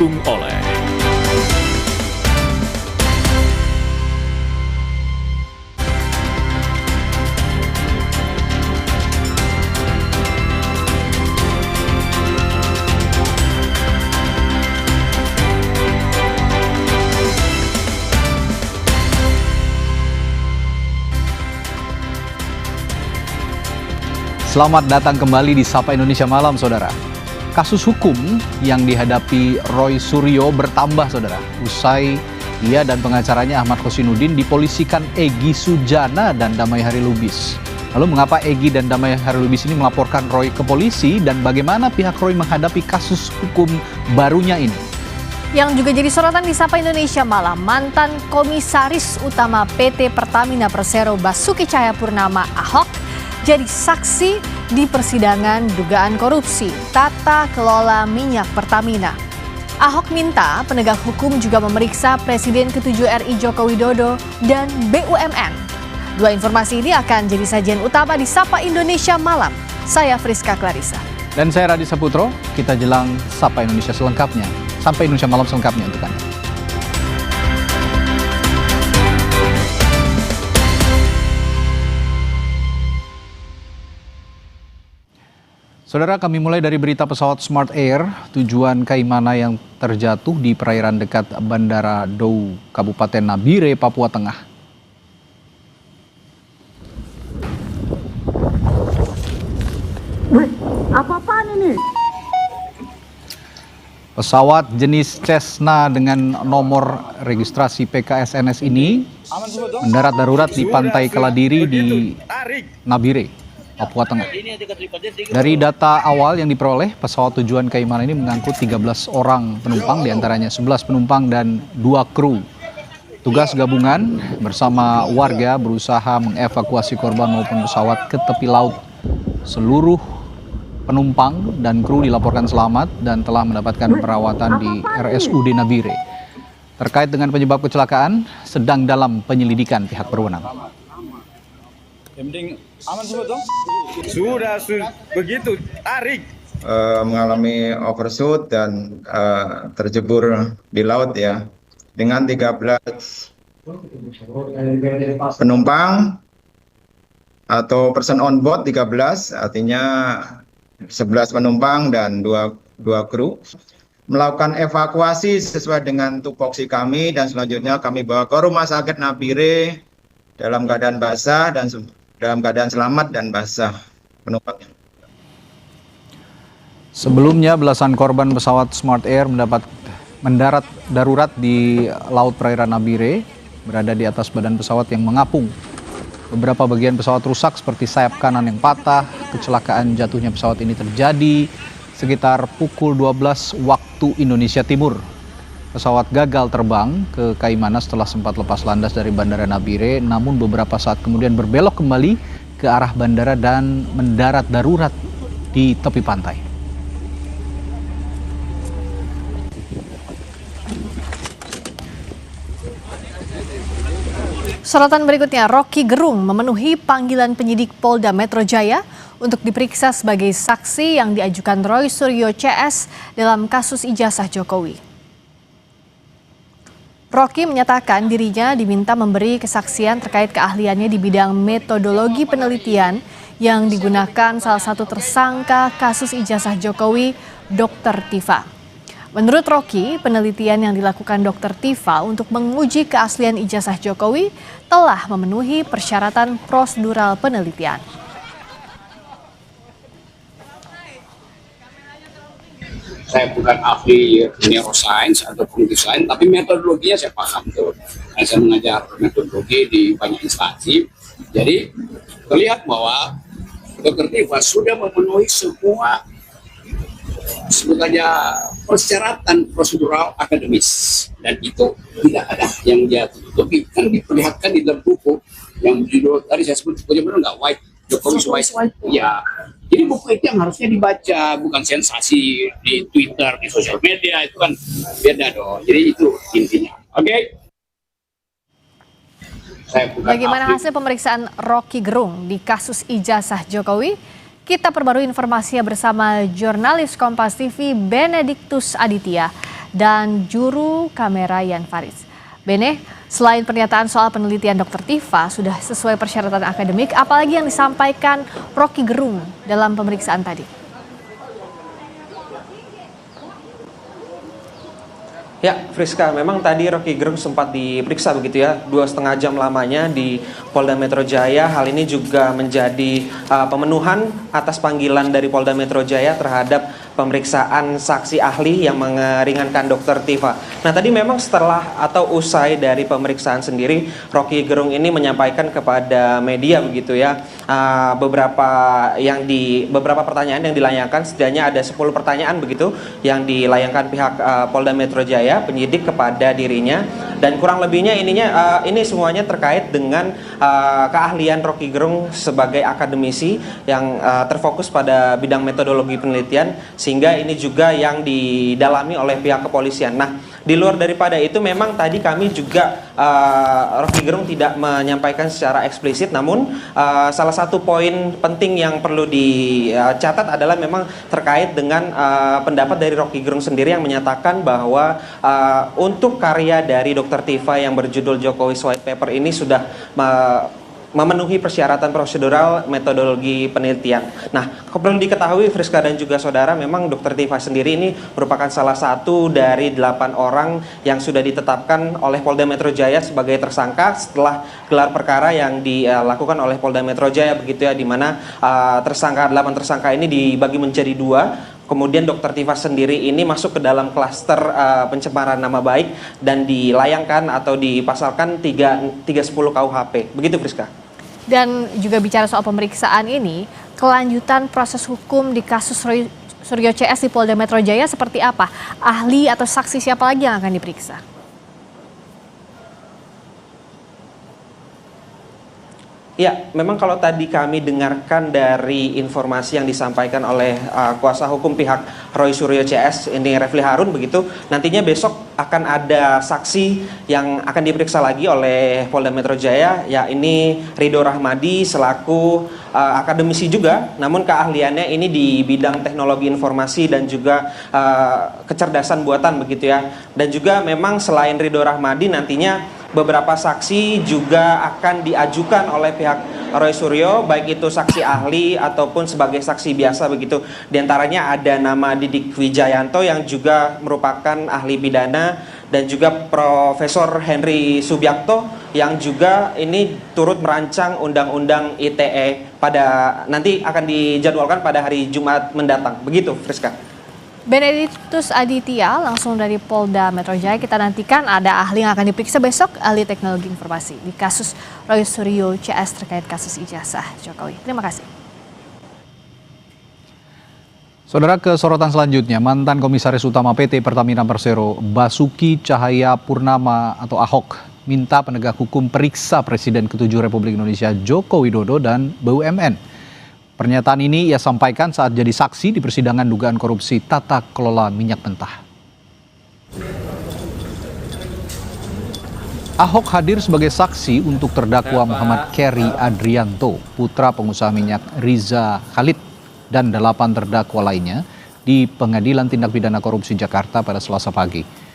oleh Selamat datang kembali di Sapa Indonesia Malam, saudara. Kasus hukum yang dihadapi Roy Suryo bertambah, saudara. Usai ia dan pengacaranya Ahmad Khosynuddin dipolisikan Egy Sujana dan Damai Harilubis. Lalu mengapa Egy dan Damai Harilubis ini melaporkan Roy ke polisi dan bagaimana pihak Roy menghadapi kasus hukum barunya ini? Yang juga jadi sorotan di Sapa Indonesia Malam, mantan Komisaris Utama PT Pertamina Persero Basuki Cahayapurnama Ahok jadi saksi di persidangan dugaan korupsi tata kelola minyak Pertamina. Ahok minta penegak hukum juga memeriksa Presiden ke-7 RI Joko Widodo dan BUMN. Dua informasi ini akan jadi sajian utama di Sapa Indonesia Malam. Saya Friska Clarissa. Dan saya Radhi Saputro, kita jelang Sapa Indonesia selengkapnya. Sampai Indonesia Malam selengkapnya untuk Anda. Saudara, kami mulai dari berita pesawat Smart Air tujuan Kaimana yang terjatuh di perairan dekat Bandara Dau, Kabupaten Nabire, Papua Tengah. Apa-apaan ini? Pesawat jenis Cessna dengan nomor registrasi PKSNS ini mendarat darurat di Pantai Kaladiri di Nabire, Papua Tengah. Dari data awal yang diperoleh, pesawat tujuan Kaimana ini mengangkut 13 orang penumpang, diantaranya 11 penumpang dan 2 kru. Tugas gabungan bersama warga berusaha mengevakuasi korban maupun pesawat ke tepi laut. Seluruh penumpang dan kru dilaporkan selamat dan telah mendapatkan perawatan di RSUD Nabire. Terkait dengan penyebab kecelakaan, sedang dalam penyelidikan pihak berwenang. Yang penting aman semua dong. Sudah begitu tarik. Mengalami overshoot dan terjebur di laut ya. Dengan 13 penumpang atau person on board 13, artinya 11 penumpang dan 2 kru. Melakukan evakuasi sesuai dengan tupoksi kami dan selanjutnya kami bawa ke Rumah Sakit Nabire dalam keadaan basah dan dalam keadaan selamat dan basah penumpangnya. Sebelumnya belasan korban pesawat Smart Air mendarat darurat di Laut Perairan Nabire, berada di atas badan pesawat yang mengapung. Beberapa bagian pesawat rusak seperti sayap kanan yang patah. Kecelakaan jatuhnya pesawat ini terjadi sekitar pukul 12 waktu Indonesia Timur. Pesawat gagal terbang ke Kaimana setelah sempat lepas landas dari Bandara Nabire, namun beberapa saat kemudian berbelok kembali ke arah bandara dan mendarat darurat di tepi pantai. Sorotan berikutnya, Rocky Gerung memenuhi panggilan penyidik Polda Metro Jaya untuk diperiksa sebagai saksi yang diajukan Roy Suryo CS dalam kasus ijazah Jokowi. Rocky menyatakan dirinya diminta memberi kesaksian terkait keahliannya di bidang metodologi penelitian yang digunakan salah satu tersangka kasus ijazah Jokowi, Dr. Tifa. Menurut Rocky, penelitian yang dilakukan Dr. Tifa untuk menguji keaslian ijazah Jokowi telah memenuhi persyaratan prosedural penelitian. Saya bukan ahli neuroscience atau cognitive science, tapi metodologinya saya paham tuh. Saya mengajar metodologi di banyak instansi. Jadi terlihat bahwa Dr. Tifa sudah memenuhi semua sebut saja persyaratan prosedural akademis, dan itu tidak ada yang dia tutupi. Kan diperlihatkan di dalam buku yang judul tadi saya sebut bukunya benar nggak, White Jokowi's White. Ya, jadi buku itu yang harusnya dibaca, bukan sensasi di Twitter, di sosial media, itu kan beda dong. Jadi itu intinya. Oke. Bagaimana hasil pemeriksaan Rocky Gerung di kasus ijazah Jokowi? Kita perbarui informasinya bersama jurnalis Kompas TV Benediktus Aditya dan juru kamera Yan Faris. Bene, selain pernyataan soal penelitian Dr. Tifa sudah sesuai persyaratan akademik, apalagi yang disampaikan Rocky Gerung dalam pemeriksaan tadi? Ya, Friska, memang tadi Rocky Gerung sempat diperiksa begitu ya, 2,5 jam lamanya di Polda Metro Jaya. Hal ini juga menjadi pemenuhan atas panggilan dari Polda Metro Jaya terhadap pemeriksaan saksi ahli yang meringankan Dr. Tifa. Nah, tadi memang setelah atau usai dari pemeriksaan sendiri, Rocky Gerung ini menyampaikan kepada media begitu ya, beberapa pertanyaan yang dilayangkan, setidaknya ada 10 pertanyaan begitu yang dilayangkan pihak Polda Metro Jaya penyidik kepada dirinya, dan kurang lebihnya ini semuanya terkait dengan keahlian Rocky Gerung sebagai akademisi yang terfokus pada bidang metodologi penelitian, sehingga ini juga yang didalami oleh pihak kepolisian. Nah, di luar daripada itu memang tadi kami juga Rocky Gerung tidak menyampaikan secara eksplisit, namun salah satu poin penting yang perlu dicatat adalah memang terkait dengan pendapat dari Rocky Gerung sendiri yang menyatakan bahwa untuk karya dari Dr. Tifa yang berjudul Jokowi's White Paper ini sudah memenuhi persyaratan prosedural metodologi penelitian. Nah, perlu diketahui Friska dan juga saudara, memang Dr. Tifa sendiri ini merupakan salah satu dari 8 orang yang sudah ditetapkan oleh Polda Metro Jaya sebagai tersangka setelah gelar perkara yang dilakukan oleh Polda Metro Jaya begitu ya, di mana 8 tersangka ini dibagi menjadi 2. Kemudian Dr. Tifa sendiri ini masuk ke dalam klaster pencemaran nama baik dan dilayangkan atau dipasalkan 310 KUHP. Begitu Friska. Dan juga bicara soal pemeriksaan ini, kelanjutan proses hukum di kasus Suryo CS di Polda Metro Jaya seperti apa? Ahli atau saksi siapa lagi yang akan diperiksa? Ya, memang kalau tadi kami dengarkan dari informasi yang disampaikan oleh kuasa hukum pihak Roy Suryo CS, ini Refli Harun begitu, nantinya besok akan ada saksi yang akan diperiksa lagi oleh Polda Metro Jaya, ya ini Ridho Rahmadi selaku akademisi juga, namun keahliannya ini di bidang teknologi informasi dan juga kecerdasan buatan begitu ya. Dan juga memang selain Ridho Rahmadi, nantinya beberapa saksi juga akan diajukan oleh pihak Roy Suryo, baik itu saksi ahli ataupun sebagai saksi biasa begitu. Di antaranya ada nama Didik Wijayanto yang juga merupakan ahli pidana, dan juga Profesor Henry Subiakto yang juga ini turut merancang Undang-Undang ITE nanti akan dijadwalkan pada hari Jumat mendatang. Begitu, Friska. Benedictus Aditya langsung dari Polda Metro Jaya, kita nantikan ada ahli yang akan diperiksa besok, ahli teknologi informasi di kasus Roy Suryo CS terkait kasus ijazah Jokowi. Terima kasih. Saudara, ke sorotan selanjutnya, mantan Komisaris Utama PT Pertamina Persero Basuki Cahayapurnama atau Ahok minta penegak hukum periksa Presiden ke-7 Republik Indonesia Joko Widodo dan BUMN. Pernyataan ini ia sampaikan saat jadi saksi di persidangan dugaan korupsi tata kelola minyak mentah. Ahok hadir sebagai saksi untuk terdakwa Muhammad Keri Adrianto, putra pengusaha minyak Riza Khalid, dan 8 terdakwa lainnya di Pengadilan Tindak Pidana Korupsi Jakarta pada Selasa pagi.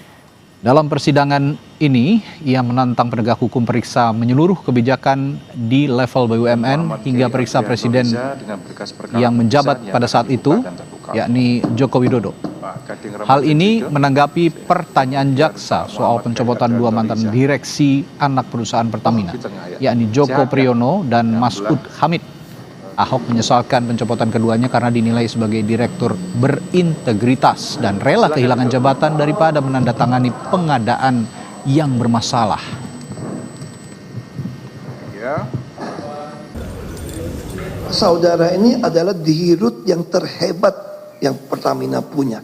Dalam persidangan ini, ia menantang penegak hukum periksa menyeluruh kebijakan di level BUMN hingga periksa Presiden yang menjabat pada saat itu, yakni Joko Widodo. Hal ini menanggapi pertanyaan jaksa soal pencopotan 2 mantan direksi anak perusahaan Pertamina, yakni Joko Priyono dan Masud Hamid. Ahok menyesalkan pencopotan keduanya karena dinilai sebagai direktur berintegritas dan rela kehilangan jabatan daripada menandatangani pengadaan yang bermasalah. Ya. Saudara ini adalah dirut yang terhebat yang Pertamina punya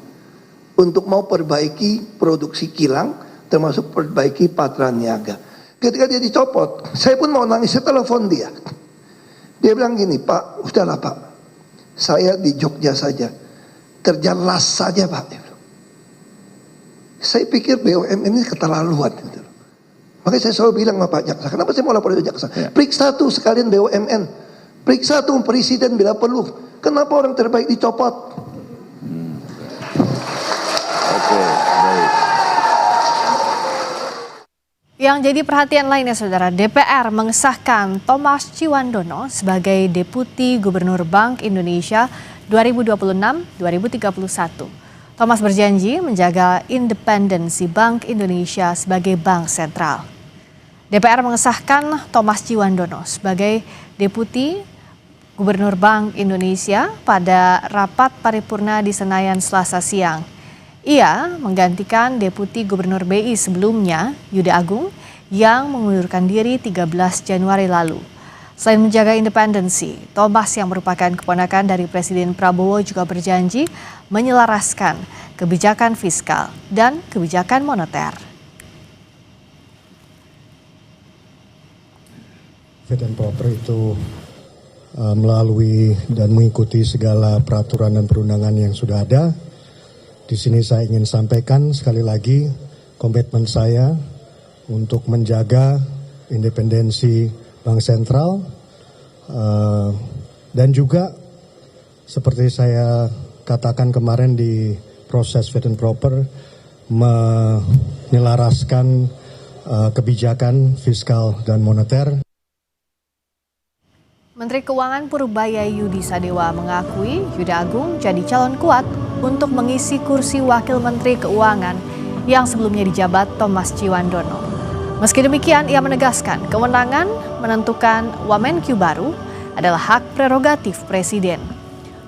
untuk mau perbaiki produksi kilang, termasuk perbaiki Patraniaga. Ketika dia dicopot, saya pun mau nangis, saya telepon dia. Dia bilang gini, Pak, udahlah Pak, saya di Jogja saja, kerja las saja Pak. Saya pikir BUMN ini keterlaluan. Makanya saya selalu bilang sama Pak Jaksa, kenapa saya mau lapor ke Jaksa? Periksa tuh sekalian BUMN, periksa tuh Presiden bila perlu. Kenapa orang terbaik dicopot? Oke, baik. Yang jadi perhatian lainnya, Saudara, DPR mengesahkan Thomas Ciwandono sebagai Deputi Gubernur Bank Indonesia 2026-2031. Thomas berjanji menjaga independensi Bank Indonesia sebagai bank sentral. DPR mengesahkan Thomas Ciwandono sebagai Deputi Gubernur Bank Indonesia pada rapat paripurna di Senayan Selasa siang. Ia menggantikan Deputi Gubernur BI sebelumnya, Yuda Agung, yang mengundurkan diri 13 Januari lalu. Selain menjaga independensi, Thomas yang merupakan keponakan dari Presiden Prabowo juga berjanji menyelaraskan kebijakan fiskal dan kebijakan moneter. Fit and proper itu melalui dan mengikuti segala peraturan dan perundangan yang sudah ada. Di sini saya ingin sampaikan sekali lagi komitmen saya untuk menjaga independensi Bank Sentral dan juga seperti saya katakan kemarin di proses fit and proper menyelaraskan kebijakan fiskal dan moneter. Menteri Keuangan Purbaya Yudi Sadewa mengakui Yuda Agung jadi calon kuat untuk mengisi kursi Wakil Menteri Keuangan yang sebelumnya dijabat Thomas Ciwandono. Meski demikian, ia menegaskan kewenangan menentukan Wamenkyu baru adalah hak prerogatif Presiden.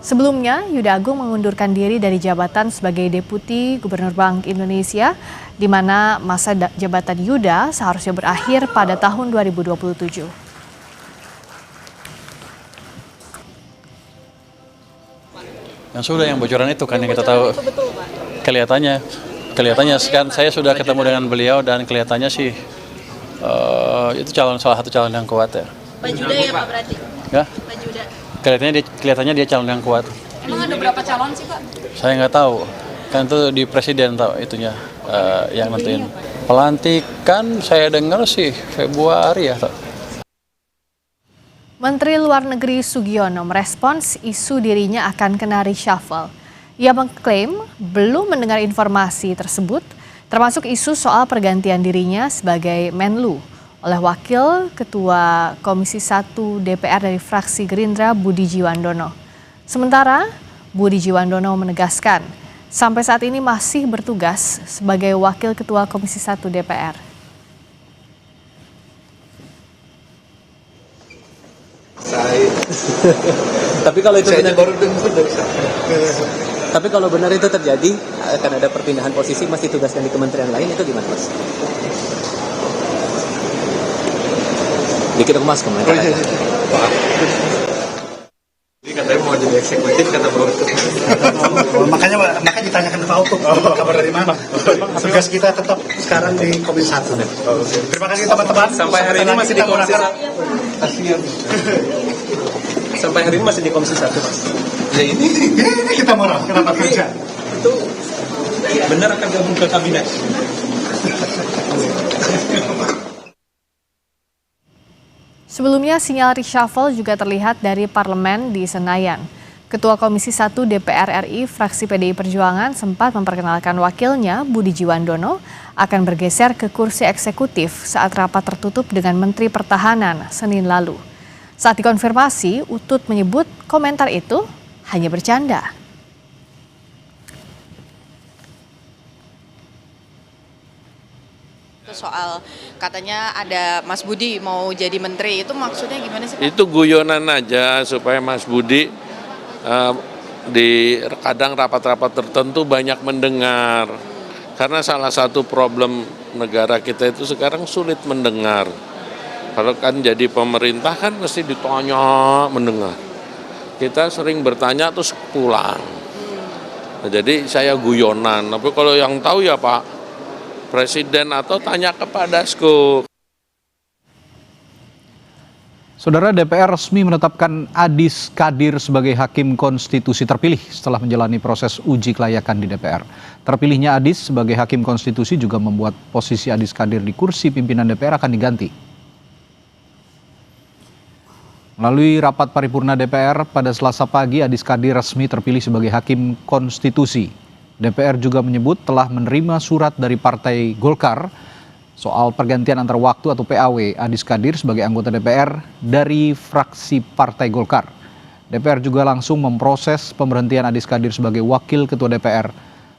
Sebelumnya, Yuda Agung mengundurkan diri dari jabatan sebagai Deputi Gubernur Bank Indonesia, di mana masa jabatan Yuda seharusnya berakhir pada tahun 2027. Yang sudah yang bocoran itu kan yang kita tahu. Kelihatannya kan saya sudah ketemu dengan beliau dan kelihatannya sih itu salah satu calon yang kuat ya. Pak Juda ya Pak berarti? Ya? Pak Juda. Kelihatannya dia calon yang kuat. Emang ada berapa calon sih Pak? Saya nggak tahu. Kan itu di presiden tahu itunya yang nentuin. Pelantikan saya dengar sih Februari ya. Menteri Luar Negeri Sugiono merespons isu dirinya akan kena reshuffle. Ia mengklaim belum mendengar informasi tersebut, termasuk isu soal pergantian dirinya sebagai Menlu oleh Wakil Ketua Komisi 1 DPR dari fraksi Gerindra Budi Jiwandono. Sementara Budi Jiwandono menegaskan sampai saat ini masih bertugas sebagai Wakil Ketua Komisi 1 DPR. Tapi kalau benar itu terjadi, akan ada perpindahan posisi, masih tugaskan di kementerian lain, itu gimana Mas? Dikit Mas kemarin. Ini katanya mau jadi eksekutif kata Bro. makanya ditanyakan ke Pak Utuh. Kabar dari mana? Tugas kita tetap sekarang di Komisi 1. Terima kasih teman-teman. Sampai hari ini masih di Komisi 1. Sampai hari ini masih di Komisi 1, Mas. Ya ini kita moral, kenapa kerja? Itu benar akan gabung ke kabinet. Sebelumnya sinyal reshuffle juga terlihat dari parlemen di Senayan. Ketua Komisi 1 DPR RI fraksi PDI Perjuangan sempat memperkenalkan wakilnya Budi Jiwandono akan bergeser ke kursi eksekutif saat rapat tertutup dengan Menteri Pertahanan Senin lalu. Saat dikonfirmasi, Utut menyebut komentar itu hanya bercanda. Soal katanya ada Mas Budi mau jadi menteri, itu maksudnya gimana sih Pak? Itu guyonan aja supaya Mas Budi di kadang rapat-rapat tertentu banyak mendengar. Karena salah satu problem negara kita itu sekarang sulit mendengar. Kalau kan jadi pemerintah kan mesti ditanya mendengar. Kita sering bertanya terus pulang. Nah, jadi saya guyonan. Tapi kalau yang tahu ya Pak Presiden atau tanya kepada Dasko. Saudara, DPR resmi menetapkan Adis Kadir sebagai Hakim Konstitusi terpilih setelah menjalani proses uji kelayakan di DPR. Terpilihnya Adis sebagai Hakim Konstitusi juga membuat posisi Adis Kadir di kursi pimpinan DPR akan diganti. Melalui rapat paripurna DPR pada Selasa pagi, Adis Kadir resmi terpilih sebagai Hakim Konstitusi. DPR juga menyebut telah menerima surat dari Partai Golkar soal pergantian antar waktu atau PAW Adis Kadir sebagai anggota DPR dari fraksi Partai Golkar. DPR juga langsung memproses pemberhentian Adis Kadir sebagai wakil ketua DPR.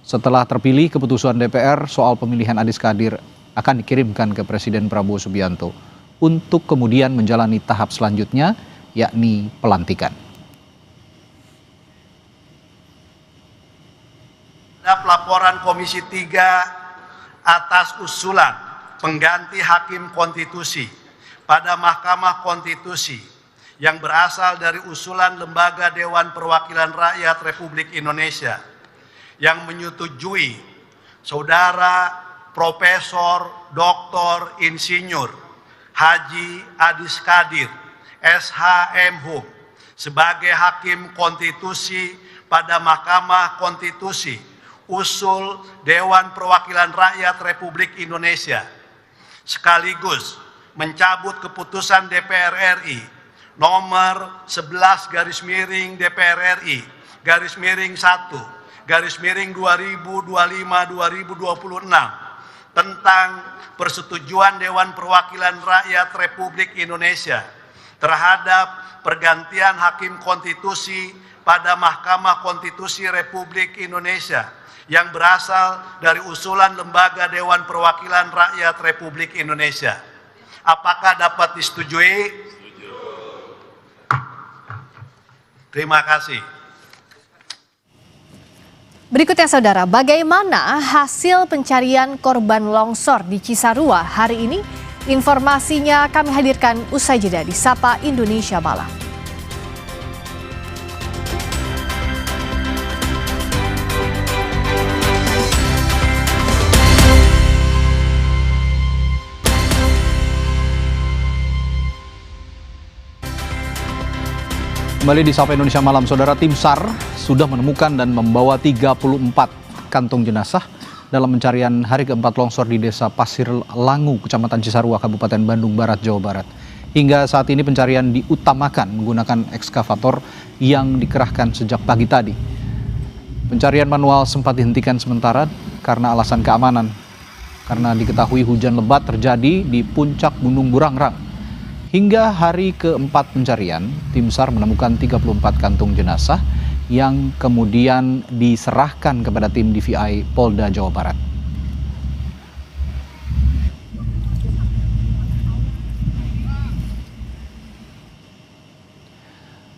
Setelah terpilih, keputusan DPR soal pemilihan Adis Kadir akan dikirimkan ke Presiden Prabowo Subianto untuk kemudian menjalani tahap selanjutnya, yakni pelantikan. Laporan Komisi 3 atas usulan pengganti hakim konstitusi pada Mahkamah Konstitusi yang berasal dari usulan Lembaga Dewan Perwakilan Rakyat Republik Indonesia yang menyetujui Saudara Profesor Dr. Insinyur Haji Adis Kadir SH.M.Hum sebagai hakim konstitusi pada Mahkamah Konstitusi usul Dewan Perwakilan Rakyat Republik Indonesia, sekaligus mencabut keputusan DPR RI nomor 11 DPR RI /1/2025-2026 tentang persetujuan Dewan Perwakilan Rakyat Republik Indonesia terhadap pergantian hakim konstitusi pada Mahkamah Konstitusi Republik Indonesia yang berasal dari usulan Lembaga Dewan Perwakilan Rakyat Republik Indonesia. Apakah dapat disetujui? Terima kasih. Berikutnya saudara, bagaimana hasil pencarian korban longsor di Cisarua hari ini? Informasinya kami hadirkan usai jeda di Sapa Indonesia Malam. Kembali di Sapa Indonesia Malam, saudara, tim SAR sudah menemukan dan membawa 34 kantung jenazah dalam pencarian hari keempat longsor di Desa Pasir Langu, Kecamatan Cisarua, Kabupaten Bandung Barat, Jawa Barat. Hingga saat ini pencarian diutamakan menggunakan ekskavator yang dikerahkan sejak pagi tadi. Pencarian manual sempat dihentikan sementara karena alasan keamanan, karena diketahui hujan lebat terjadi di puncak Gunung Burangrang. Hingga hari keempat pencarian, tim SAR menemukan 34 kantung jenazah yang kemudian diserahkan kepada tim DVI Polda Jawa Barat.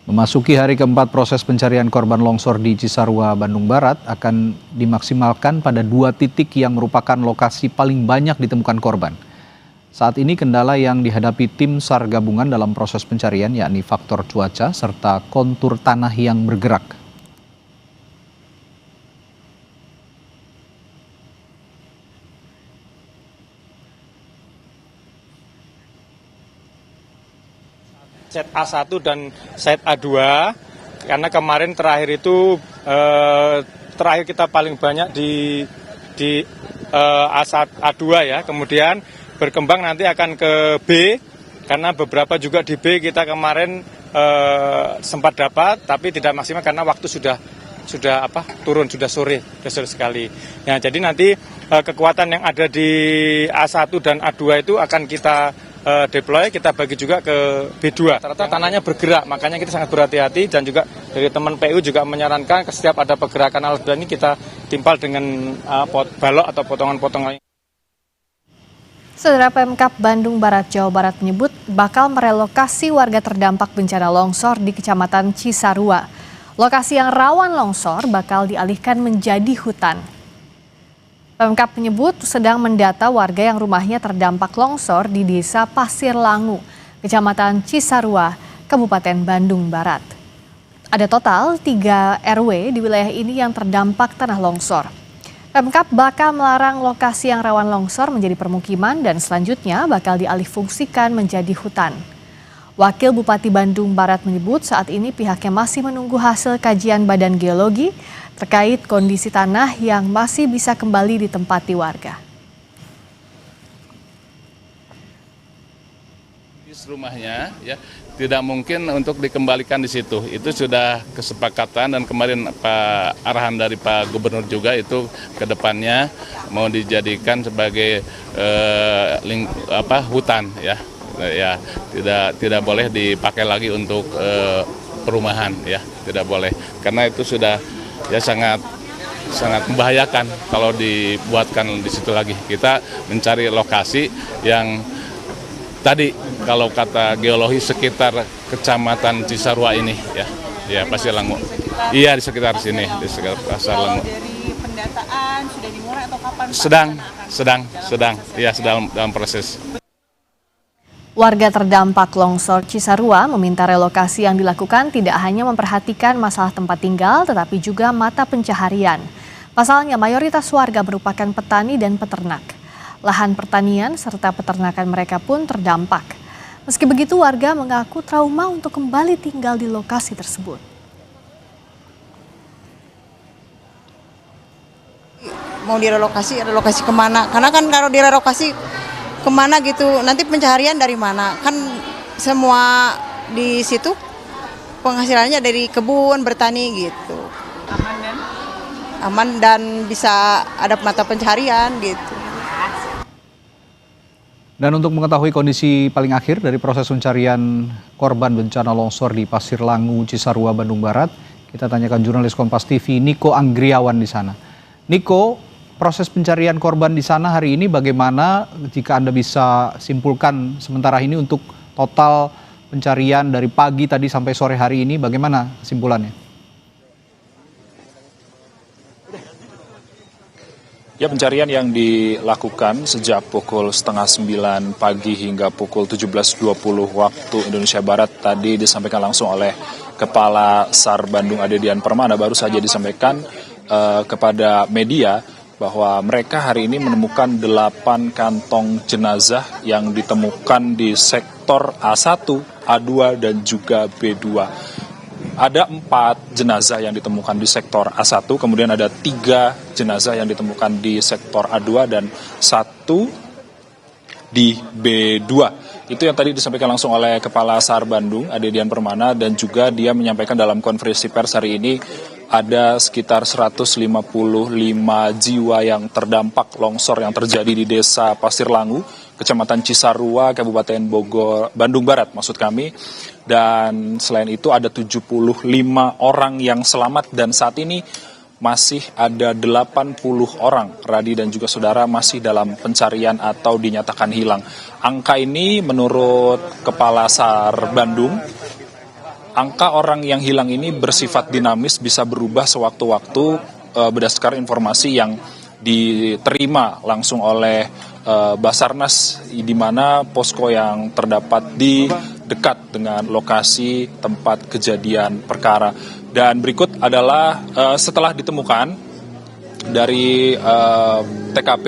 Memasuki hari keempat, proses pencarian korban longsor di Cisarua, Bandung Barat akan dimaksimalkan pada 2 titik yang merupakan lokasi paling banyak ditemukan korban. Saat ini kendala yang dihadapi tim SAR gabungan dalam proses pencarian yakni faktor cuaca serta kontur tanah yang bergerak. Set A1 dan set A2, karena kemarin terakhir itu terakhir kita paling banyak di A2 ya, kemudian berkembang nanti akan ke B, karena beberapa juga di B kita kemarin sempat dapat tapi tidak maksimal karena waktu sudah turun, sudah sore sekali. Nah, jadi nanti kekuatan yang ada di A1 dan A2 itu akan kita deploy, kita bagi juga ke B2. Ternyata tanahnya bergerak, makanya kita sangat berhati-hati, dan juga dari teman PU juga menyarankan setiap ada pergerakan alat berat ini kita timpal dengan balok atau potongan-potongan. Saudara, Pemkab Bandung Barat, Jawa Barat menyebut bakal merelokasi warga terdampak bencana longsor di Kecamatan Cisarua. Lokasi yang rawan longsor bakal dialihkan menjadi hutan. Pemkab menyebut sedang mendata warga yang rumahnya terdampak longsor di Desa Pasir Langu, Kecamatan Cisarua, Kabupaten Bandung Barat. Ada total 3 RW di wilayah ini yang terdampak tanah longsor. Pemkab bakal melarang lokasi yang rawan longsor menjadi permukiman dan selanjutnya bakal dialihfungsikan menjadi hutan. Wakil Bupati Bandung Barat menyebut saat ini pihaknya masih menunggu hasil kajian Badan Geologi terkait kondisi tanah yang masih bisa kembali ditempati warga. Rumahnya ya tidak mungkin untuk dikembalikan di situ. Itu sudah kesepakatan dan kemarin arahan dari Pak Gubernur juga itu ke depannya mau dijadikan sebagai hutan ya. Ya tidak boleh dipakai lagi untuk perumahan ya, tidak boleh. Karena itu sudah ya sangat membahayakan kalau dibuatkan di situ lagi. Kita mencari lokasi yang tadi kalau kata geologi sekitar Kecamatan Cisarua ini ya pasti Langu. Iya di sekitar sini, di sekitar Pasar Langu. Dari pendataan sudah dimulai atau kapan? Sedang dalam proses. Warga terdampak longsor Cisarua meminta relokasi yang dilakukan tidak hanya memperhatikan masalah tempat tinggal tetapi juga mata pencaharian. Pasalnya mayoritas warga merupakan petani dan peternak. Lahan pertanian serta peternakan mereka pun terdampak. Meski begitu, warga mengaku trauma untuk kembali tinggal di lokasi tersebut. Mau direlokasi kemana? Karena kan kalau direlokasi kemana gitu, nanti pencaharian dari mana? Kan semua di situ penghasilannya dari kebun, bertani gitu. Aman dan bisa ada mata pencaharian gitu. Dan untuk mengetahui kondisi paling akhir dari proses pencarian korban bencana longsor di Pasir Langu, Cisarua, Bandung Barat, kita tanyakan jurnalis Kompas TV Niko Anggriawan di sana. Niko, proses pencarian korban di sana hari ini bagaimana jika Anda bisa simpulkan sementara ini untuk total pencarian dari pagi tadi sampai sore hari ini, bagaimana kesimpulannya? Ya, pencarian yang dilakukan sejak pukul 8:30 pagi hingga pukul 17.20 waktu Indonesia Barat tadi disampaikan langsung oleh Kepala SAR Bandung Adedian Permana, baru saja disampaikan kepada media bahwa mereka hari ini menemukan 8 kantong jenazah yang ditemukan di sektor A1, A2, dan juga B2. Ada 4 jenazah yang ditemukan di sektor A1, kemudian ada 3 jenazah yang ditemukan di sektor A2 dan 1 di B2. Itu yang tadi disampaikan langsung oleh Kepala SAR Bandung, Adedian Permana, dan juga dia menyampaikan dalam konferensi pers hari ini ada sekitar 155 jiwa yang terdampak longsor yang terjadi di Desa Pasir Langu, Kecamatan Cisarua, Kabupaten Bogor, Bandung Barat maksud kami. Dan selain itu ada 75 orang yang selamat dan saat ini masih ada 80 orang, Radi dan juga saudara, masih dalam pencarian atau dinyatakan hilang. Angka ini menurut Kepala SAR Bandung, angka orang yang hilang ini bersifat dinamis, bisa berubah sewaktu-waktu berdasarkan informasi yang diterima langsung oleh Basarnas, di mana posko yang terdapat di dekat dengan lokasi tempat kejadian perkara. Dan berikut adalah setelah ditemukan dari TKP,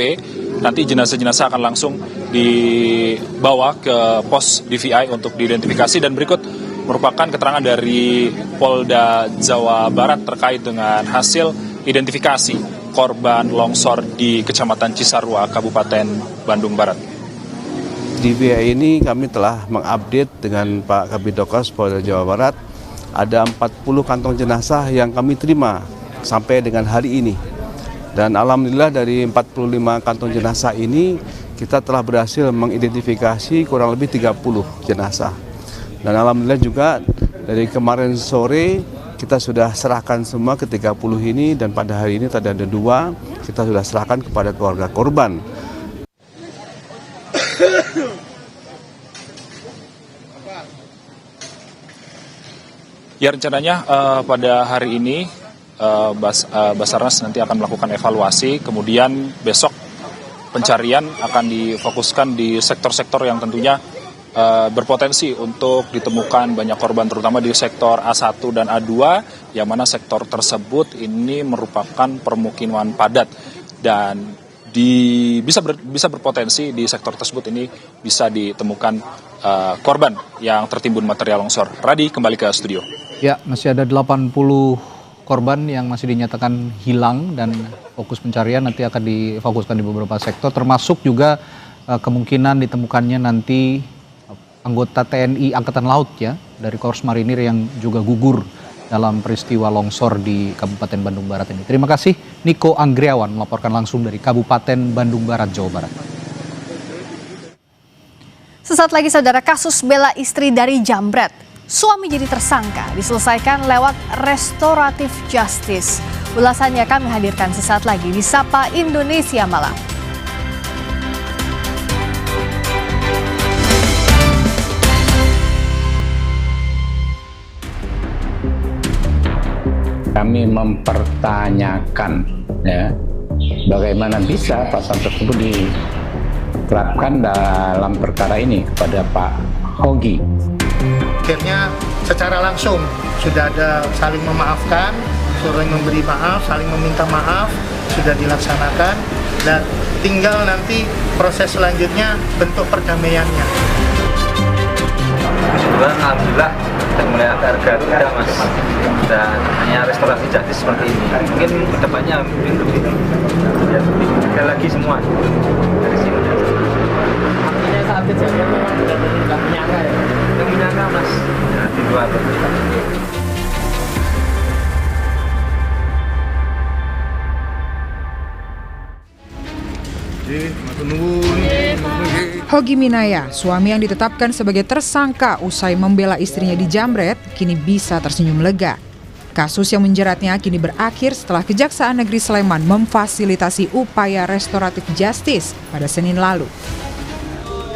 nanti jenazah-jenazah akan langsung dibawa ke pos DVI untuk diidentifikasi, dan berikut merupakan keterangan dari Polda Jawa Barat terkait dengan hasil identifikasi korban longsor di Kecamatan Cisarua, Kabupaten Bandung Barat. Di DVI ini kami telah mengupdate dengan Pak Kabidokes Polda Jawa Barat, ada 40 kantong jenazah yang kami terima sampai dengan hari ini. Dan alhamdulillah dari 45 kantong jenazah ini kita telah berhasil mengidentifikasi kurang lebih 30 jenazah. Dan alhamdulillah juga dari kemarin sore kita sudah serahkan semua ke 30 ini, dan pada hari ini tadi ada 2 kita sudah serahkan kepada keluarga korban. Ya, rencananya pada hari ini Basarnas nanti akan melakukan evaluasi, kemudian besok pencarian akan difokuskan di sektor-sektor yang tentunya berpotensi untuk ditemukan banyak korban, terutama di sektor A1 dan A2, yang mana sektor tersebut ini merupakan permukiman padat dan bisa berpotensi di sektor tersebut ini bisa ditemukan korban yang tertimbun material longsor. Radi, kembali ke studio. Ya, masih ada 80 korban yang masih dinyatakan hilang dan fokus pencarian nanti akan difokuskan di beberapa sektor, termasuk juga kemungkinan ditemukannya nanti anggota TNI Angkatan Laut ya dari Korps Marinir yang juga gugur dalam peristiwa longsor di Kabupaten Bandung Barat ini. Terima kasih Niko Anggriawan melaporkan langsung dari Kabupaten Bandung Barat, Jawa Barat. Sesaat lagi saudara, kasus bela istri dari jambret. Suami jadi tersangka diselesaikan lewat restoratif justice. Ulasannya kami hadirkan sesaat lagi di Sapa Indonesia Malam. Kami mempertanyakan ya bagaimana bisa pasal tersebut diterapkan dalam perkara ini kepada Pak Hogi. Akhirnya secara langsung sudah ada saling memaafkan, saling memberi maaf, saling meminta maaf, sudah dilaksanakan dan tinggal nanti proses selanjutnya bentuk perdamaiannya. Alhamdulillah sudah mulai agak reda mas, dan hanya restorasi justice seperti ini. Mungkin kedepannya lebih lagi semua dari sini. Artinya saat kejadian memang benar-benar nggak menyangka ya? Nggak menyangka mas, ya, di luar. Hogi Minaya, suami yang ditetapkan sebagai tersangka usai membela istrinya di jambret, kini bisa tersenyum lega. Kasus yang menjeratnya kini berakhir setelah Kejaksaan Negeri Sleman memfasilitasi upaya restoratif justice pada Senin lalu.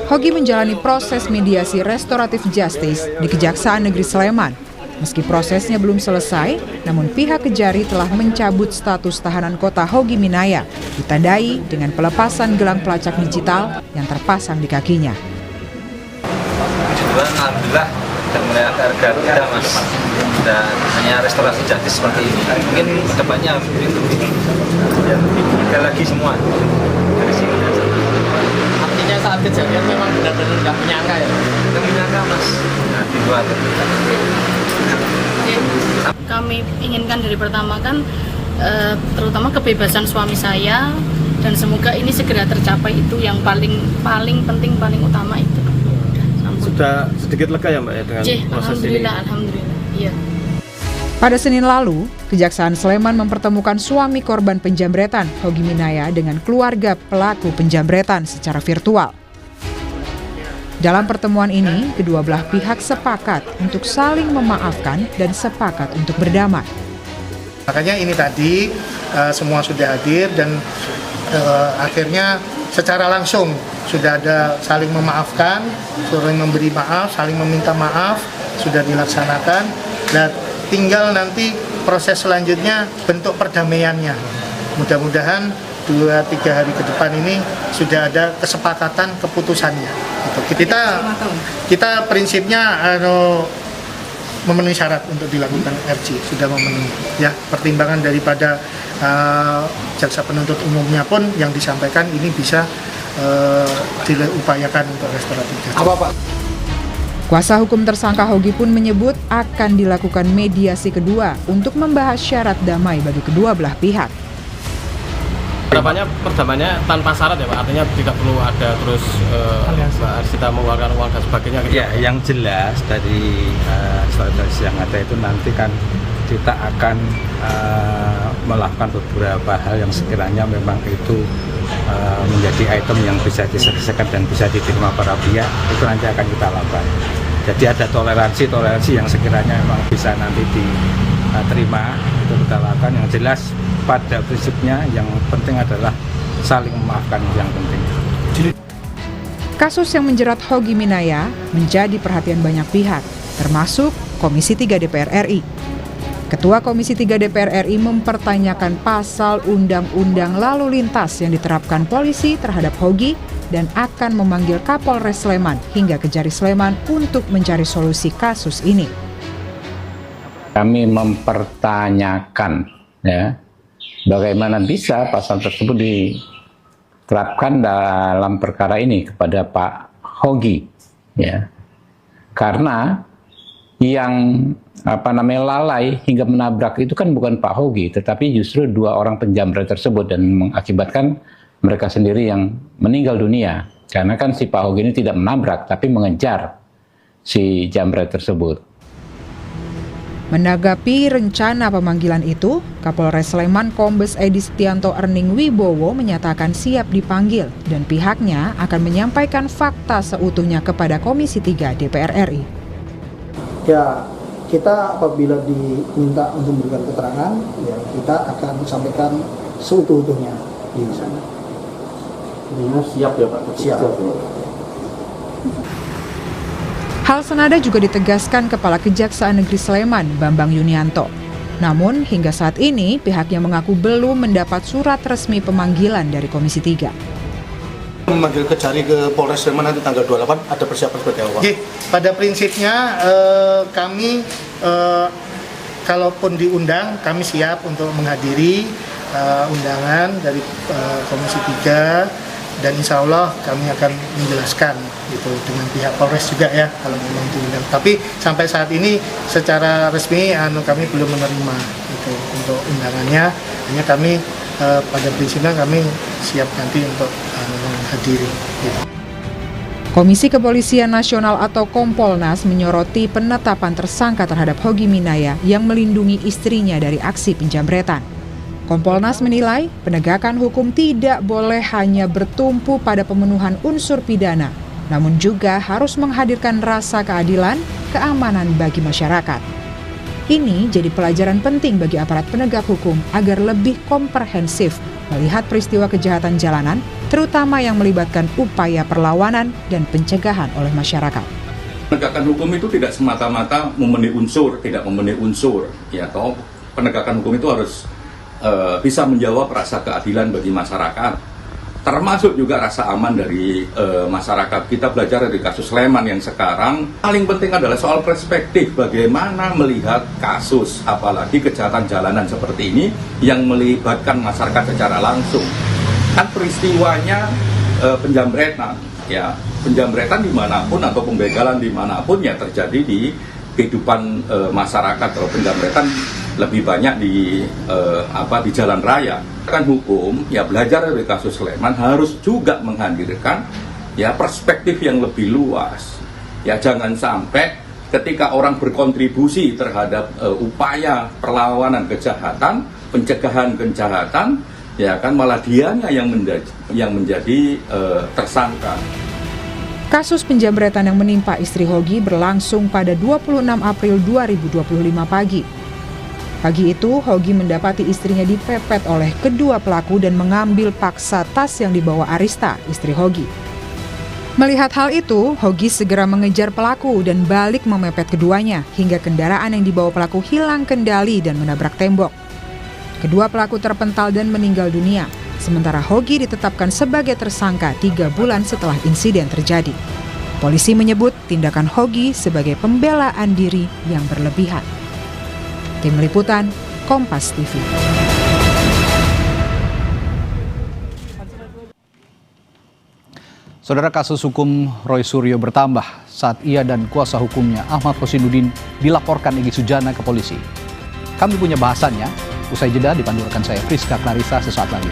Hogi menjalani proses mediasi restoratif justice di Kejaksaan Negeri Sleman. Meski prosesnya belum selesai, namun pihak Kejari telah mencabut status tahanan kota Hogi Minaya, ditandai dengan pelepasan gelang pelacak digital yang terpasang di kakinya. Alhamdulillah sudah mulai agak reda mas, dan hanya restorasi justice seperti ini. Mungkin kedepannya lebih lagi semua dari sini. Artinya saat kejadian memang benar-benar nggak menyangka ya? Nggak menyangka mas, nah, di luar. Kami inginkan dari pertama kan terutama kebebasan suami saya, dan semoga ini segera tercapai, itu yang paling penting, paling utama itu. Sudah sedikit lega ya Mbak ya dengan proses ini? Alhamdulillah, iya. Pada Senin lalu, Kejaksaan Sleman mempertemukan suami korban penjambretan Hogi Minaya dengan keluarga pelaku penjambretan secara virtual. Dalam pertemuan ini, kedua belah pihak sepakat untuk saling memaafkan dan sepakat untuk berdamai. Makanya ini tadi semua sudah hadir dan akhirnya secara langsung sudah ada saling memaafkan, saling memberi maaf, saling meminta maaf, sudah dilaksanakan dan tinggal nanti proses selanjutnya bentuk perdamaiannya. Mudah-mudahan 2-3 hari ke depan ini sudah ada kesepakatan keputusannya. Kita prinsipnya memenuhi syarat untuk dilakukan RJ, sudah memenuhi ya. Pertimbangan daripada jaksa penuntut umumnya pun yang disampaikan ini bisa diupayakan untuk restoratif justice. Apa Pak? Kuasa hukum tersangka Hogi pun menyebut akan dilakukan mediasi kedua untuk membahas syarat damai bagi kedua belah pihak. Harapannya perdamaiannya tanpa syarat ya Pak, artinya tidak perlu ada terus kita mengeluarkan uang dan sebagainya gitu. Ya, yang jelas dari strategi yang ada itu nanti kan kita akan melakukan beberapa hal yang sekiranya memang itu menjadi item yang bisa diselesaikan dan bisa diterima para pihak, itu nanti akan kita lakukan. Jadi ada toleransi yang sekiranya memang bisa nanti diterima, itu kita lakukan. Yang jelas pada prinsipnya yang penting adalah saling memaafkan yang penting. Kasus yang menjerat Hogi Minaya menjadi perhatian banyak pihak, termasuk Komisi 3 DPR RI. Ketua Komisi 3 DPR RI mempertanyakan pasal Undang-Undang Lalu Lintas yang diterapkan polisi terhadap Hogi dan akan memanggil Kapolres Sleman hingga Kejari Sleman untuk mencari solusi kasus ini. Kami mempertanyakan ya bagaimana bisa pasal tersebut diterapkan dalam perkara ini kepada Pak Hogi ya. Karena yang lalai hingga menabrak itu kan bukan Pak Hogi, tetapi justru dua orang penjamret tersebut dan mengakibatkan mereka sendiri yang meninggal dunia. Karena kan si Pak Hogi ini tidak menabrak tapi mengejar si jambret tersebut. Menanggapi rencana pemanggilan itu, Kapolres Sleman Kombes Edi Setianto Erning Wibowo menyatakan siap dipanggil dan pihaknya akan menyampaikan fakta seutuhnya kepada Komisi 3 DPR RI. Ya, kita apabila diminta untuk memberikan keterangan, ya kita akan sampaikan seutuh-utuhnya di sana. Siap ya Pak? Siap. Hal senada juga ditegaskan Kepala Kejaksaan Negeri Sleman, Bambang Yunianto. Namun, hingga saat ini pihaknya mengaku belum mendapat surat resmi pemanggilan dari Komisi 3. Memanggil Kejari ke Polres Sleman nanti tanggal 28, ada persiapan seperti apa? Oke, pada prinsipnya kami kalaupun diundang, kami siap untuk menghadiri undangan dari Komisi 3. Dan insya Allah kami akan menjelaskan gitu dengan pihak Polres juga ya kalau memang diundang. Tapi sampai saat ini secara resmi kami belum menerima itu untuk undangannya. Hanya kami pada prinsipnya kami siap nanti untuk menghadiri. Gitu. Komisi Kepolisian Nasional atau Kompolnas menyoroti penetapan tersangka terhadap Hogi Minaya yang melindungi istrinya dari aksi penjambretan. Kompolnas menilai penegakan hukum tidak boleh hanya bertumpu pada pemenuhan unsur pidana, namun juga harus menghadirkan rasa keadilan, keamanan bagi masyarakat. Ini jadi pelajaran penting bagi aparat penegak hukum agar lebih komprehensif melihat peristiwa kejahatan jalanan, terutama yang melibatkan upaya perlawanan dan pencegahan oleh masyarakat. Penegakan hukum itu tidak semata-mata memenuhi unsur, tidak memenuhi unsur, ya toh penegakan hukum itu harus bisa menjawab rasa keadilan bagi masyarakat, termasuk juga rasa aman dari masyarakat. Kita belajar dari kasus Sleman yang sekarang paling penting adalah soal perspektif bagaimana melihat kasus, apalagi kejahatan jalanan seperti ini yang melibatkan masyarakat secara langsung. Kan peristiwanya penjambretan, ya penjambretan dimanapun atau pembegalan dimanapun ya terjadi di kehidupan masyarakat. Kalau penjambretan lebih banyak di jalan raya. Kan hukum ya belajar dari kasus Sleman harus juga menghadirkan ya perspektif yang lebih luas. Ya jangan sampai ketika orang berkontribusi terhadap upaya perlawanan kejahatan, pencegahan kejahatan, ya kan malah dianya yang menjadi tersangka. Kasus penjambretan yang menimpa istri Hogi berlangsung pada 26 April 2025 pagi. Pagi itu, Hogi mendapati istrinya dipepet oleh kedua pelaku dan mengambil paksa tas yang dibawa Arista, istri Hogi. Melihat hal itu, Hogi segera mengejar pelaku dan balik memepet keduanya hingga kendaraan yang dibawa pelaku hilang kendali dan menabrak tembok. Kedua pelaku terpental dan meninggal dunia, sementara Hogi ditetapkan sebagai tersangka 3 bulan setelah insiden terjadi. Polisi menyebut tindakan Hogi sebagai pembelaan diri yang berlebihan. Tim Liputan, Kompas TV. Saudara, kasus hukum Roy Suryo bertambah saat ia dan kuasa hukumnya Ahmad Khosinuddin dilaporkan Egy Sujana ke polisi. Kami punya bahasannya, usai jeda dipandu rekan saya Friska Clarissa sesaat lagi.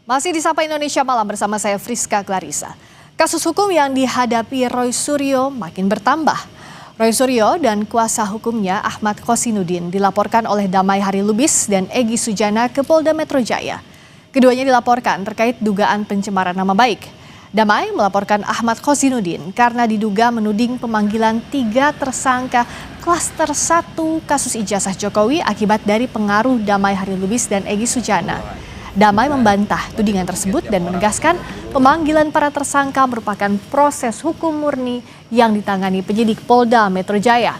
Masih di Sapa Indonesia Malam bersama saya Friska Clarissa. Kasus hukum yang dihadapi Roy Suryo makin bertambah. Roy Suryo dan kuasa hukumnya Ahmad Khosinuddin dilaporkan oleh Damai Hari Lubis dan Egy Sujana ke Polda Metro Jaya. Keduanya dilaporkan terkait dugaan pencemaran nama baik. Damai melaporkan Ahmad Khosinuddin karena diduga menuding pemanggilan 3 tersangka klaster 1 kasus ijazah Jokowi akibat dari pengaruh Damai Hari Lubis dan Egy Sujana. Damai membantah tudingan tersebut dan menegaskan pemanggilan para tersangka merupakan proses hukum murni yang ditangani penyidik Polda Metro Jaya.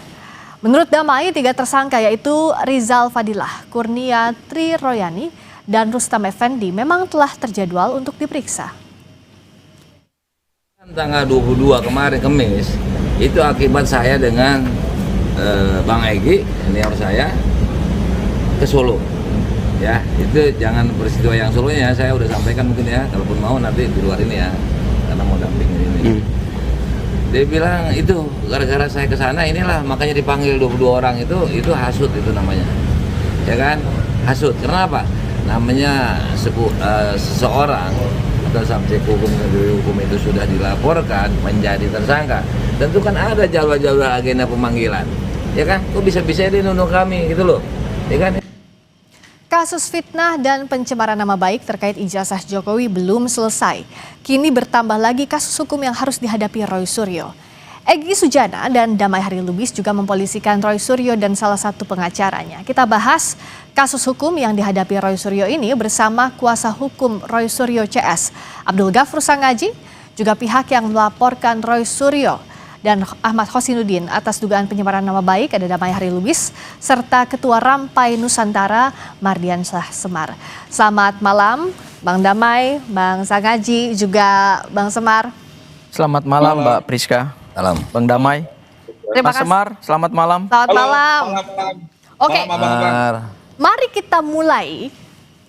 Menurut Damai, 3 tersangka yaitu Rizal Fadilah, Kurnia Tri Royani, dan Rustam Effendi memang telah terjadwal untuk diperiksa. Tanggal 22 kemarin Kamis, itu akibat saya dengan Bang Egy, senior saya, ke Solo. Ya, itu jangan peristiwa yang Solonya saya udah sampaikan mungkin ya, kalaupun mau nanti di luar ini ya, karena mau dampingin ini. Dia bilang itu gara-gara saya ke sana inilah makanya dipanggil 22 orang itu hasut itu namanya. ya kan, hasut. Karena apa? Namanya seseorang atau subjek hukum itu sudah dilaporkan menjadi tersangka, tentu kan ada jadwal-jadwal agenda pemanggilan, ya kan? Kok bisa-bisa dia nuduh kami gitu loh, ya kan? Kasus fitnah dan pencemaran nama baik terkait ijazah Jokowi belum selesai. Kini bertambah lagi kasus hukum yang harus dihadapi Roy Suryo. Egy Sujana dan Damai Harilubis juga mempolisikan Roy Suryo dan salah satu pengacaranya. Kita bahas kasus hukum yang dihadapi Roy Suryo ini bersama kuasa hukum Roy Suryo CS, Abdul Ghafur Sangaji, juga pihak yang melaporkan Roy Suryo dan Ahmad Hosinuddin atas dugaan pencemaran nama baik, ada Damai Harilubis, serta Ketua Rampai Nusantara Mardian Syah Semar. Selamat malam Bang Damai, Bang Sangaji, juga Bang Semar. Selamat malam Mbak Priska. Malam. Bang Damai. Terima Mas kasih. Semar, selamat malam. Selamat malam. Oke, mari kita mulai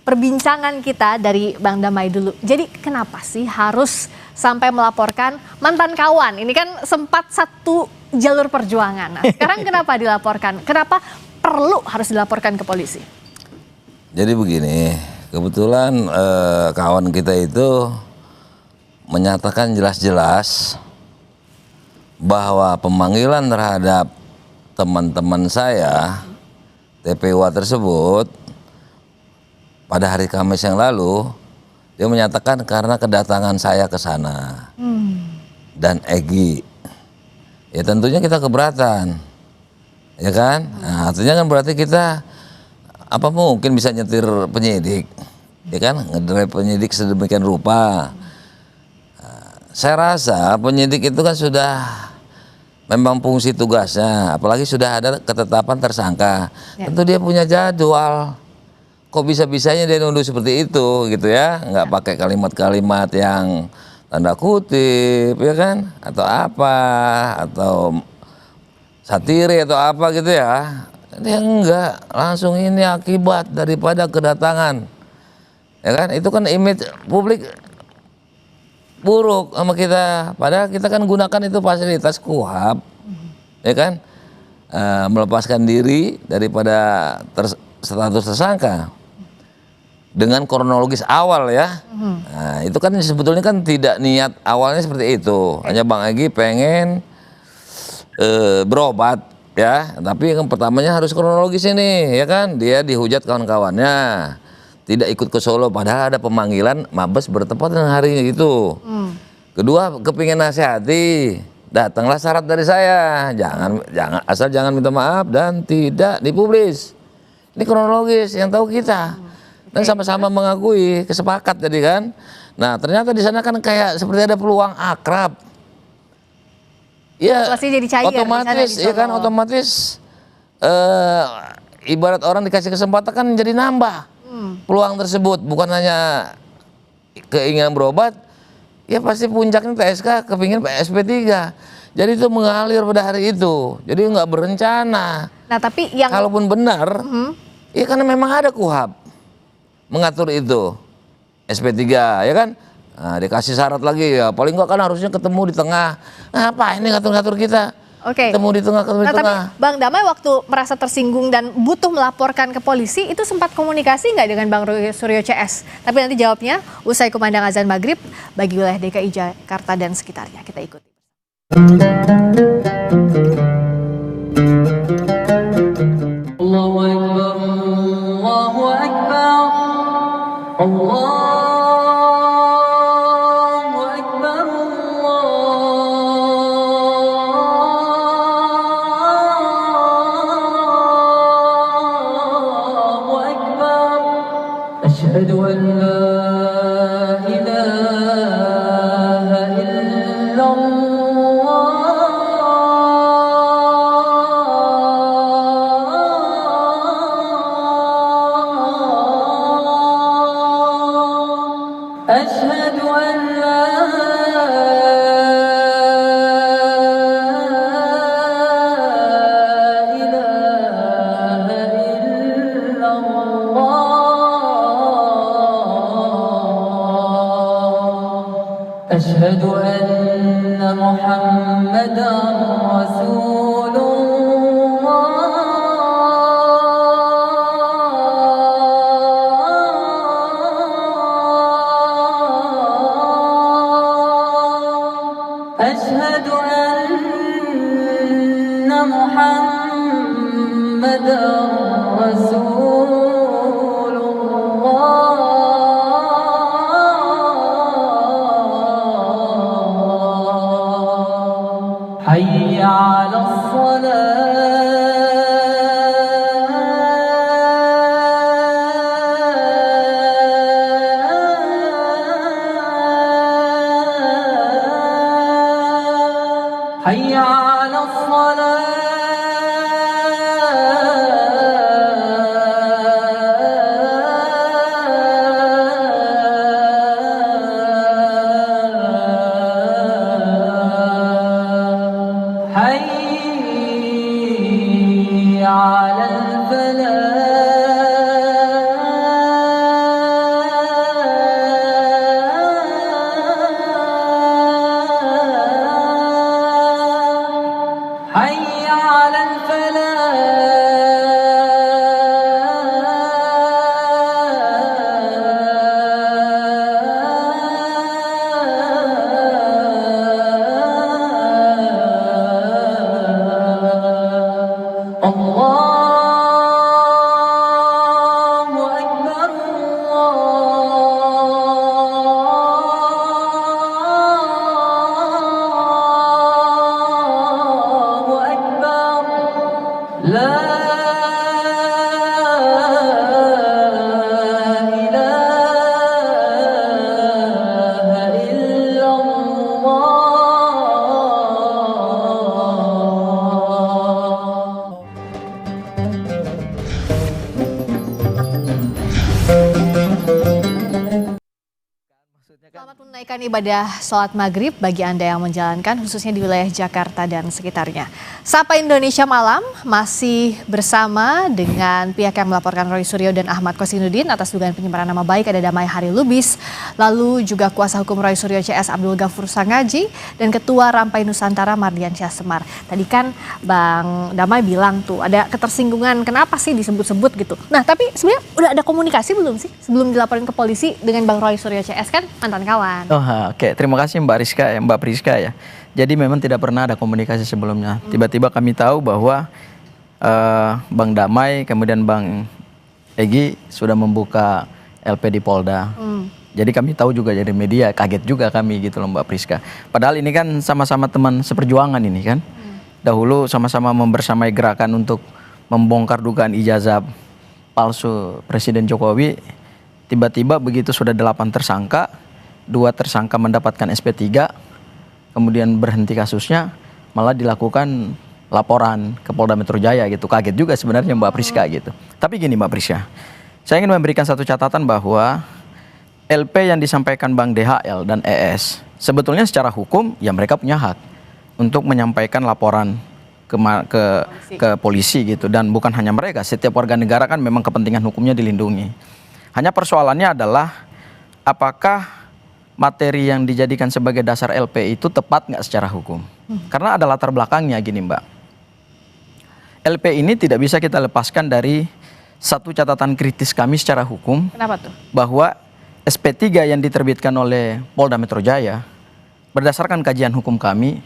perbincangan kita dari Bang Damai dulu. Jadi kenapa sih harus sampai melaporkan mantan kawan? Ini kan sempat satu jalur perjuangan. Nah, sekarang kenapa dilaporkan? Kenapa perlu harus dilaporkan ke polisi? Jadi begini, kebetulan kawan kita itu menyatakan jelas-jelas bahwa pemanggilan terhadap teman-teman saya, TPWA tersebut, pada hari Kamis yang lalu, dia menyatakan karena kedatangan saya ke sana dan Egy, ya tentunya kita keberatan, ya kan? Nah, artinya kan berarti kita apa mungkin bisa nyetir penyidik, ya kan? Ngedrive penyidik sedemikian rupa. Saya rasa penyidik itu kan sudah memang fungsi tugasnya, apalagi sudah ada ketetapan tersangka. Tentu dia punya jadwal. Kok bisa-bisanya dia nuduh seperti itu gitu ya, nggak pakai kalimat-kalimat yang tanda kutip, ya kan? Atau apa, atau satire atau apa gitu ya. Dia enggak, langsung ini akibat daripada kedatangan. Ya kan? Itu kan image publik buruk sama kita, padahal kita kan gunakan itu fasilitas KUHP, ya kan, melepaskan diri daripada status tersangka dengan kronologis awal ya. Nah, itu kan sebetulnya kan tidak niat awalnya seperti itu, hanya Bang Egy pengen berobat ya, tapi yang pertamanya harus kronologis ini, ya kan, dia dihujat kawan-kawannya. Tidak ikut ke Solo padahal ada pemanggilan Mabes bertepatan dengan hari itu. Kedua, kepingin nasihati, datanglah syarat dari saya, jangan minta maaf dan tidak dipublis. Ini kronologis yang tahu kita dan sama-sama mengakui, kesepakat tadi kan. Nah ternyata di sana kan kayak seperti ada peluang akrab. Ya jadi cair, otomatis, ya kan otomatis ibarat orang dikasih kesempatan kan jadi nambah. Peluang tersebut bukan hanya keinginan berobat, ya pasti puncaknya TSK kepingin SP3. Jadi itu mengalir pada hari itu, jadi nggak berencana. Nah tapi yang kalaupun benar, ya karena memang ada KUHP mengatur itu SP3, ya kan. Nah, dikasih syarat lagi ya, paling nggak kan harusnya ketemu di tengah. Apa ini ngatur-ngatur kita? Oke. Ketemu di tengah, ketemu di tengah. Tapi Bang Damai waktu merasa tersinggung dan butuh melaporkan ke polisi, itu sempat komunikasi nggak dengan Bang Roy Suryo CS? Tapi nanti jawabnya usai kumandang azan maghrib bagi wilayah DKI Jakarta dan sekitarnya. Kita ikuti. Allahu Akbar, Allahu Akbar, Allah. أشهد أن لا إله إلا الله أشهد أن لا إله إلا الله على الفلاح حي على الفلاح الله أكبر الله أكبر لا إله إلا الله. Selamat menunaikan ibadah sholat maghrib bagi Anda yang menjalankan khususnya di wilayah Jakarta dan sekitarnya. Sapa Indonesia Malam masih bersama dengan pihak yang melaporkan Roy Suryo dan Ahmad Kosinudin atas dugaan penyemaran nama baik. Ada Damai Hari Lubis, lalu juga kuasa hukum Roy Suryo CS Abdul Ghafur Sangaji dan Ketua Rampai Nusantara Mardian Syah Semar. Tadi kan Bang Damai bilang tuh ada ketersinggungan kenapa sih disebut-sebut gitu. Nah tapi sebenarnya udah ada komunikasi belum sih sebelum dilaporin ke polisi dengan Bang Roy Suryo CS kan mantan kawan. Oh, oke. Terima kasih Mbak Priska ya. Jadi memang tidak pernah ada komunikasi sebelumnya. Tiba-tiba kami tahu bahwa Bang Damai kemudian Bang Egy sudah membuka LP di Polda. Jadi kami tahu juga dari media, kaget juga kami gitu loh Mbak Priska. Padahal ini kan sama-sama teman seperjuangan ini kan. Dahulu sama-sama membersamai gerakan untuk membongkar dugaan ijazah palsu Presiden Jokowi. Tiba-tiba begitu sudah 8 tersangka, 2 tersangka mendapatkan SP3, kemudian berhenti kasusnya, malah dilakukan laporan ke Polda Metro Jaya gitu. Kaget juga sebenarnya Mbak Priska gitu. Tapi gini Mbak Priska, saya ingin memberikan satu catatan bahwa LP yang disampaikan Bang DHL dan ES, sebetulnya secara hukum ya mereka punya hak untuk menyampaikan laporan ke polisi gitu. Dan bukan hanya mereka, setiap warga negara kan memang kepentingan hukumnya dilindungi. Hanya persoalannya adalah apakah materi yang dijadikan sebagai dasar LP itu tepat nggak secara hukum? Karena ada latar belakangnya gini Mbak. LP ini tidak bisa kita lepaskan dari satu catatan kritis kami secara hukum. Kenapa tuh? Bahwa SP3 yang diterbitkan oleh Polda Metro Jaya berdasarkan kajian hukum kami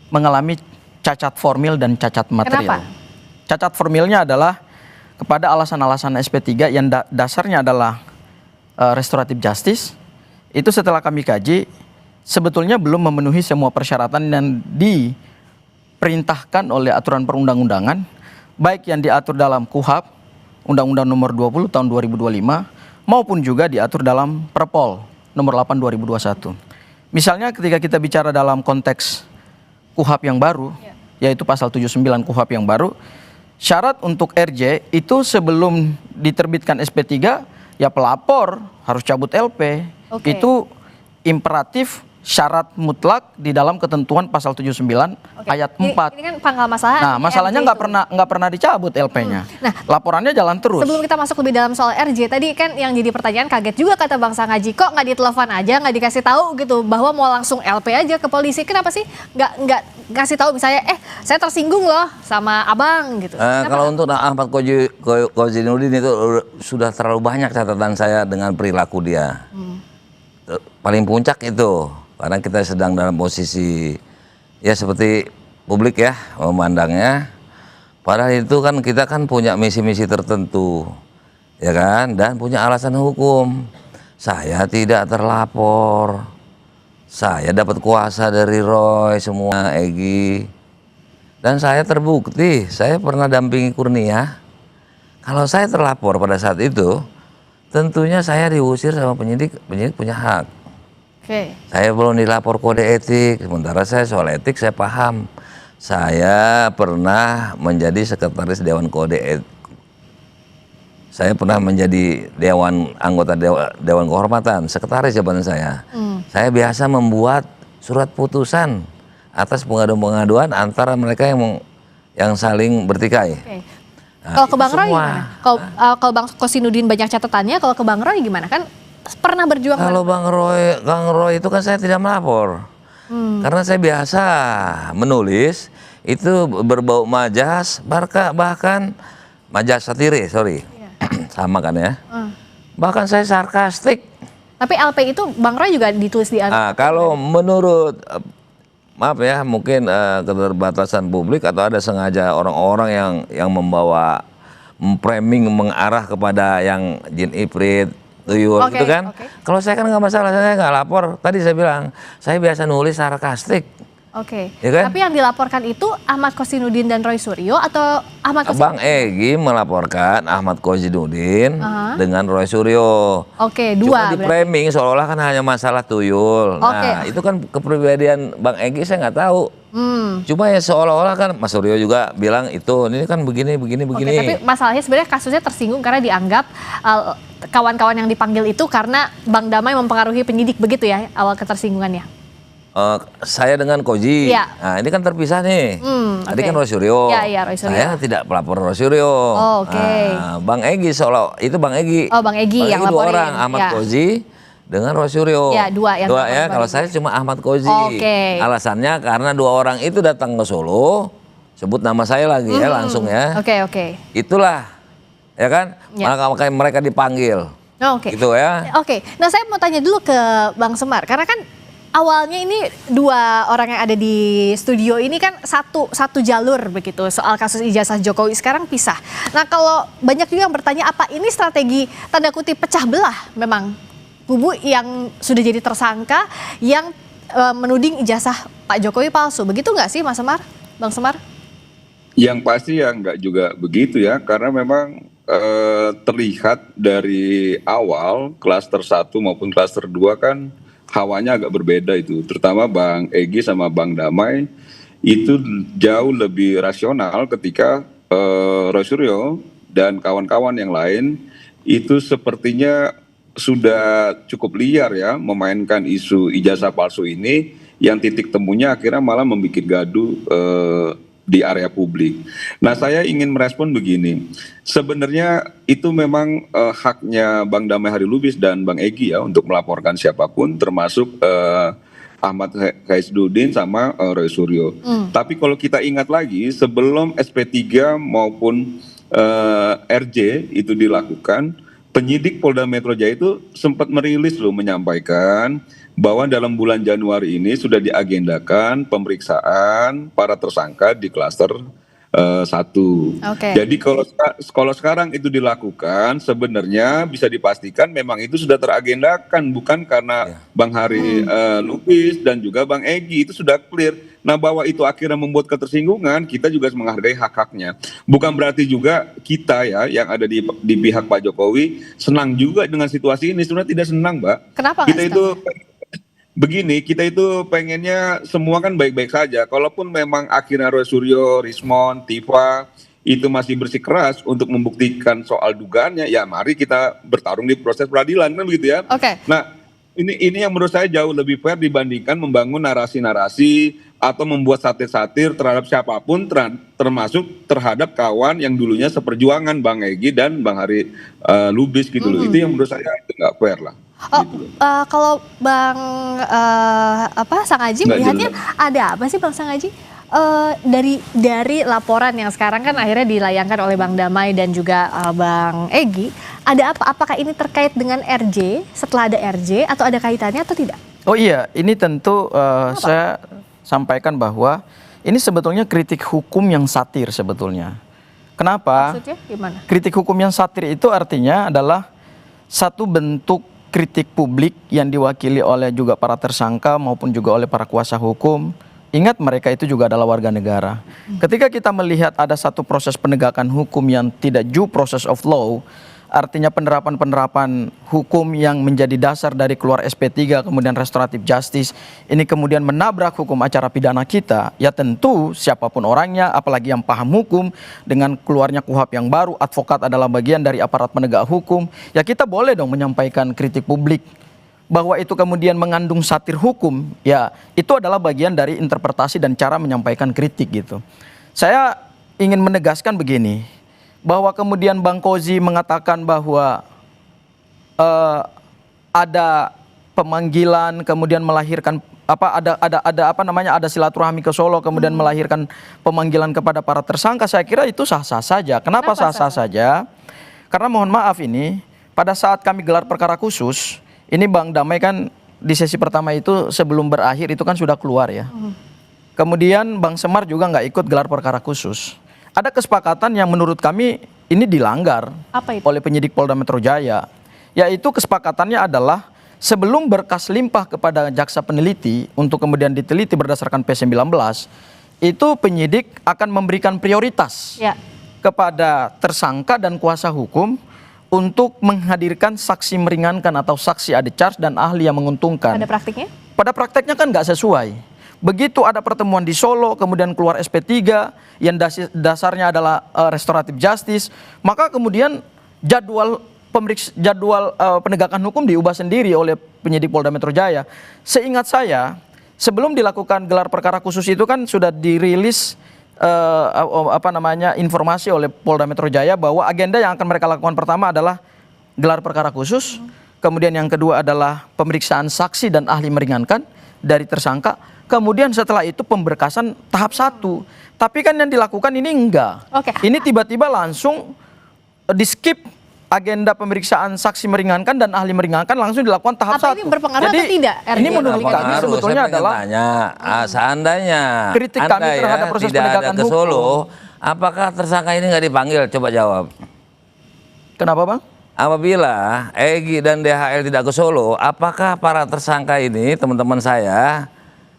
mengalami cacat formil dan cacat material. Kenapa? Cacat formilnya adalah kepada alasan-alasan SP3 yang dasarnya adalah restoratif justice. Itu setelah kami kaji, sebetulnya belum memenuhi semua persyaratan yang diperintahkan oleh aturan perundang-undangan, baik yang diatur dalam KUHP, Undang-Undang Nomor 20 Tahun 2025, maupun juga diatur dalam Perpol Nomor 8 2021. Misalnya ketika kita bicara dalam konteks KUHP yang baru, yaitu pasal 79 KUHP yang baru, syarat untuk RJ itu sebelum diterbitkan SP3, ya pelapor harus cabut LP. Itu imperatif syarat mutlak di dalam ketentuan pasal 79 ayat 4. Ini kan pangkal masalah. Nah, masalahnya nggak pernah dicabut LP-nya. Nah, laporannya jalan terus. Sebelum kita masuk lebih dalam soal RJ, tadi kan yang jadi pertanyaan kaget juga kata Bang Sangaji, kok nggak ditelepon aja, nggak dikasih tahu gitu bahwa mau langsung LP aja ke polisi. Kenapa sih nggak kasih tahu misalnya, saya tersinggung loh sama abang gitu. Kalau untuk Ahmad Kosinudin itu sudah terlalu banyak catatan saya dengan perilaku dia. Paling puncak itu karena kita sedang dalam posisi ya seperti publik ya memandangnya, padahal itu kan kita kan punya misi-misi tertentu ya kan, dan punya alasan hukum. Saya tidak terlapor, saya dapat kuasa dari Roy semua, Egy, dan saya terbukti saya pernah dampingi Kurnia. Kalau saya terlapor pada saat itu, tentunya saya diusir sama penyidik punya hak. Saya belum dilapor kode etik, sementara saya soal etik saya paham. Saya pernah menjadi sekretaris Dewan Kode Etik. Saya pernah menjadi anggota Dewan Kehormatan, sekretaris jabatan saya. Saya biasa membuat surat putusan atas pengaduan-pengaduan antara mereka yang saling bertikai. Oke. Nah, Kalau ke Bang itu Roy semua. gimana? Kalau Bang Kosinudin banyak catatannya, kalau ke Bang Roy gimana? Kan pernah berjuang. Kalau Bang Roy itu kan saya tidak melapor. Karena saya biasa menulis itu berbau majas, bahkan majas satire, sorry. Sama kan ya. Bahkan saya sarkastik. Tapi LP itu Bang Roy juga ditulis di Nah, kalau menurut maaf ya, mungkin keterbatasan publik atau ada sengaja orang-orang yang membawa framing mengarah kepada yang jin ifrit, tuyul gitu kan. Kalau saya kan nggak masalah, saya nggak lapor. Tadi saya bilang, saya biasa nulis sarkastik. Oke. Ya kan? Tapi yang dilaporkan itu Ahmad Kosinudin dan Roy Suryo atau Ahmad Kosinudin? Bang Egy melaporkan Ahmad Kosinudin dengan Roy Suryo. Oke, Cuma dua di framing seolah-olah kan hanya masalah tuyul. Nah, itu kan kepribadian Bang Egy saya nggak tahu. Cuma ya seolah-olah kan Mas Suryo juga bilang itu, ini kan begini. Oke, tapi masalahnya sebenarnya kasusnya tersinggung karena dianggap kawan-kawan yang dipanggil itu karena Bang Damai mempengaruhi penyidik, begitu ya awal ketersinggungannya? Saya dengan Koji. Iya. Nah, ini kan terpisah nih. Tadi kan Roy Suryo. Iya, Roy Suryo. Saya tidak pelapor Roy Suryo. Oke. Nah, Bang Egy seolah itu Bang Egy. Oh, Bang Egy yang dua laporin. orang, Ahmad Koji dengan Roy Suryo. Ya, dua yang ya. Kalau saya cuma Ahmad Koji. Oke. Alasannya karena dua orang itu datang ke Solo, sebut nama saya lagi ya langsung ya. Oke. Itulah, ya kan? Ya. Makanya mereka dipanggil. Oke. Gitu ya. Oke. Nah, saya mau tanya dulu ke Bang Semar karena kan awalnya ini dua orang yang ada di studio ini kan satu jalur begitu soal kasus ijazah Jokowi, sekarang pisah. Nah, kalau banyak juga yang bertanya apa ini strategi tanda kutip pecah belah memang kubu yang sudah jadi tersangka yang menuding ijazah Pak Jokowi palsu, begitu nggak sih Mas Semar, Bang Semar? Yang pasti ya nggak juga begitu ya, karena memang terlihat dari awal klaster 1 maupun klaster 2 kan hawanya agak berbeda itu, terutama Bang Egy sama Bang Damai itu jauh lebih rasional ketika Roy Suryo dan kawan-kawan yang lain itu sepertinya sudah cukup liar ya memainkan isu ijazah palsu ini, yang titik temunya akhirnya malah membuat gaduh di area publik. Nah, saya ingin merespon begini, sebenarnya itu memang haknya Bang Damai Hari Lubis dan Bang Egy ya untuk melaporkan siapapun, termasuk Ahmad Kosinudin sama Roy Suryo. Tapi kalau kita ingat lagi, sebelum SP3 maupun RJ itu dilakukan, penyidik Polda Metro Jaya itu sempat merilis loh, menyampaikan bahwa dalam bulan Januari ini sudah diagendakan pemeriksaan para tersangka di klaster 1. Jadi kalau sekarang itu dilakukan, sebenarnya bisa dipastikan memang itu sudah teragendakan, bukan karena Bang Hari Lubis dan juga Bang Egy, itu sudah clear. Nah, bahwa itu akhirnya membuat ketersinggungan, kita juga menghargai hak-haknya. Bukan berarti juga kita ya yang ada di pihak Pak Jokowi senang juga dengan situasi ini. Sebenarnya tidak senang, Mbak. Kenapa? Kita itu begini, kita itu pengennya semua kan baik-baik saja. Kalaupun memang akhirnya Roy Suryo, Rismon, Tifa itu masih bersikeras untuk membuktikan soal dugaannya, ya mari kita bertarung di proses peradilan, kan begitu ya. Nah, ini yang menurut saya jauh lebih fair dibandingkan membangun narasi-narasi atau membuat satir-satir terhadap siapapun, termasuk terhadap kawan yang dulunya seperjuangan, Bang Egy dan Bang Hari Lubis gitu loh. Itu yang menurut saya itu nggak fair lah. Kalau Bang Sang Aji melihatnya ada apa sih Bang Sang Aji? Dari laporan yang sekarang kan akhirnya dilayangkan oleh Bang Damai dan juga Bang Egy, ada apa? Apakah ini terkait dengan RJ, setelah ada RJ atau ada kaitannya atau tidak? Oh iya, ini tentu saya sampaikan bahwa ini sebetulnya kritik hukum yang satir sebetulnya. Kenapa? Maksudnya gimana? Kritik hukum yang satir itu artinya adalah satu bentuk kritik publik yang diwakili oleh juga para tersangka maupun juga oleh para kuasa hukum. Ingat, mereka itu juga adalah warga negara. Ketika kita melihat ada satu proses penegakan hukum yang tidak due process of law, artinya penerapan hukum yang menjadi dasar dari keluar SP3 kemudian restoratif justice ini kemudian menabrak hukum acara pidana kita, ya tentu siapapun orangnya, apalagi yang paham hukum, dengan keluarnya KUHP yang baru, advokat adalah bagian dari aparat penegak hukum, ya kita boleh dong menyampaikan kritik publik. Bahwa itu kemudian mengandung satir hukum, ya itu adalah bagian dari interpretasi dan cara menyampaikan kritik gitu. Saya ingin menegaskan begini, bahwa kemudian Bang Kozi mengatakan bahwa ada pemanggilan kemudian melahirkan ada silaturahmi ke Solo kemudian melahirkan pemanggilan kepada para tersangka, saya kira itu sah-sah saja. Kenapa sah-sah saja? Karena mohon maaf ini pada saat kami gelar perkara khusus, ini Bang Damai kan di sesi pertama itu sebelum berakhir itu kan sudah keluar ya. Kemudian Bang Semar juga nggak ikut gelar perkara khusus. Ada kesepakatan yang menurut kami ini dilanggar oleh penyidik Polda Metro Jaya, yaitu kesepakatannya adalah sebelum berkas limpah kepada jaksa peneliti untuk kemudian diteliti berdasarkan P19, itu penyidik akan memberikan prioritas kepada tersangka dan kuasa hukum untuk menghadirkan saksi meringankan atau saksi ade charge dan ahli yang menguntungkan. Pada praktiknya? Pada prakteknya kan nggak sesuai. Begitu ada pertemuan di Solo, kemudian keluar SP3 yang dasarnya adalah restoratif justice, maka kemudian jadwal penegakan hukum diubah sendiri oleh penyidik Polda Metro Jaya. Seingat saya, sebelum dilakukan gelar perkara khusus itu kan sudah dirilis informasi oleh Polda Metro Jaya bahwa agenda yang akan mereka lakukan pertama adalah gelar perkara khusus, kemudian yang kedua adalah pemeriksaan saksi dan ahli meringankan dari tersangka. Kemudian setelah itu pemberkasan tahap 1. Tapi kan yang dilakukan ini enggak. Ini tiba-tiba langsung di-skip agenda pemeriksaan saksi meringankan dan ahli meringankan, langsung dilakukan tahap 1. Ini berpengaruh atau tidak? Ini menurut kami sebetulnya adalah seandainya kritik kami terhadap proses penegakan ke Solo, hukum. Apakah tersangka ini nggak dipanggil? Coba jawab. Kenapa Bang? Apabila Egy dan DHL tidak ke Solo, apakah para tersangka ini, teman-teman saya,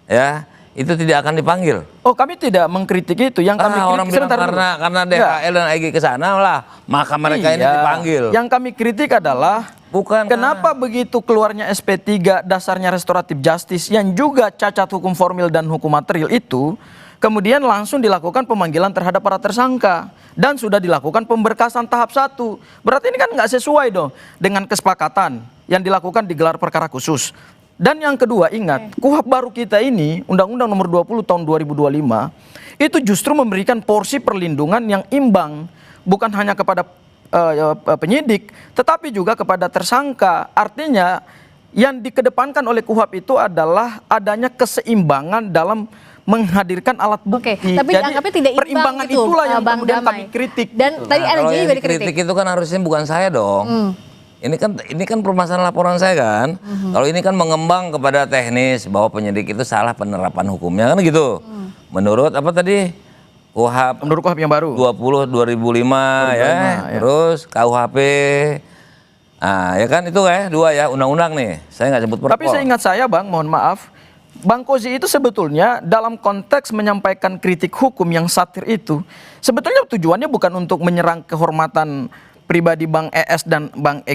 ya, itu tidak akan dipanggil? Oh, kami tidak mengkritik itu. Yang kami kritik orang bilang karena DHL dan Egy ke sana lah, maka mereka ini dipanggil. Yang kami kritik adalah kenapa begitu keluarnya SP3 dasarnya restoratif justice yang juga cacat hukum formil dan hukum material itu, kemudian langsung dilakukan pemanggilan terhadap para tersangka dan sudah dilakukan pemberkasan tahap 1. Berarti ini kan nggak sesuai dong dengan kesepakatan yang dilakukan di gelar perkara khusus. Dan yang kedua, ingat, KUHP baru kita ini, Undang-Undang Nomor 20 Tahun 2025, itu justru memberikan porsi perlindungan yang imbang, bukan hanya kepada penyidik, tetapi juga kepada tersangka. Artinya, yang dikedepankan oleh KUHP itu adalah adanya keseimbangan dalam menghadirkan alat bukti. Tapi dianggapnya tidak imbang perimbangan itu, itulah yang Bang kemudian Damai. kami kritik. Dan tadi Kalau LJ yang juga dikritik. dikritik itu kan harusnya bukan saya dong. Ini kan permasalahan laporan saya kan. Kalau ini kan mengembang kepada teknis bahwa penyidik itu salah penerapan hukumnya kan gitu. Menurut apa tadi? KUHP. Menurut KUHP yang baru. 20 2005 ya. Terus KUHP. Ah, ya kan itu dua ya undang-undang nih. Saya nggak sebut perpol. Tapi seingat saya Bang, mohon maaf, Bang Kozi itu sebetulnya dalam konteks menyampaikan kritik hukum yang satir itu, sebetulnya tujuannya bukan untuk menyerang kehormatan pribadi Bang ES dan Bang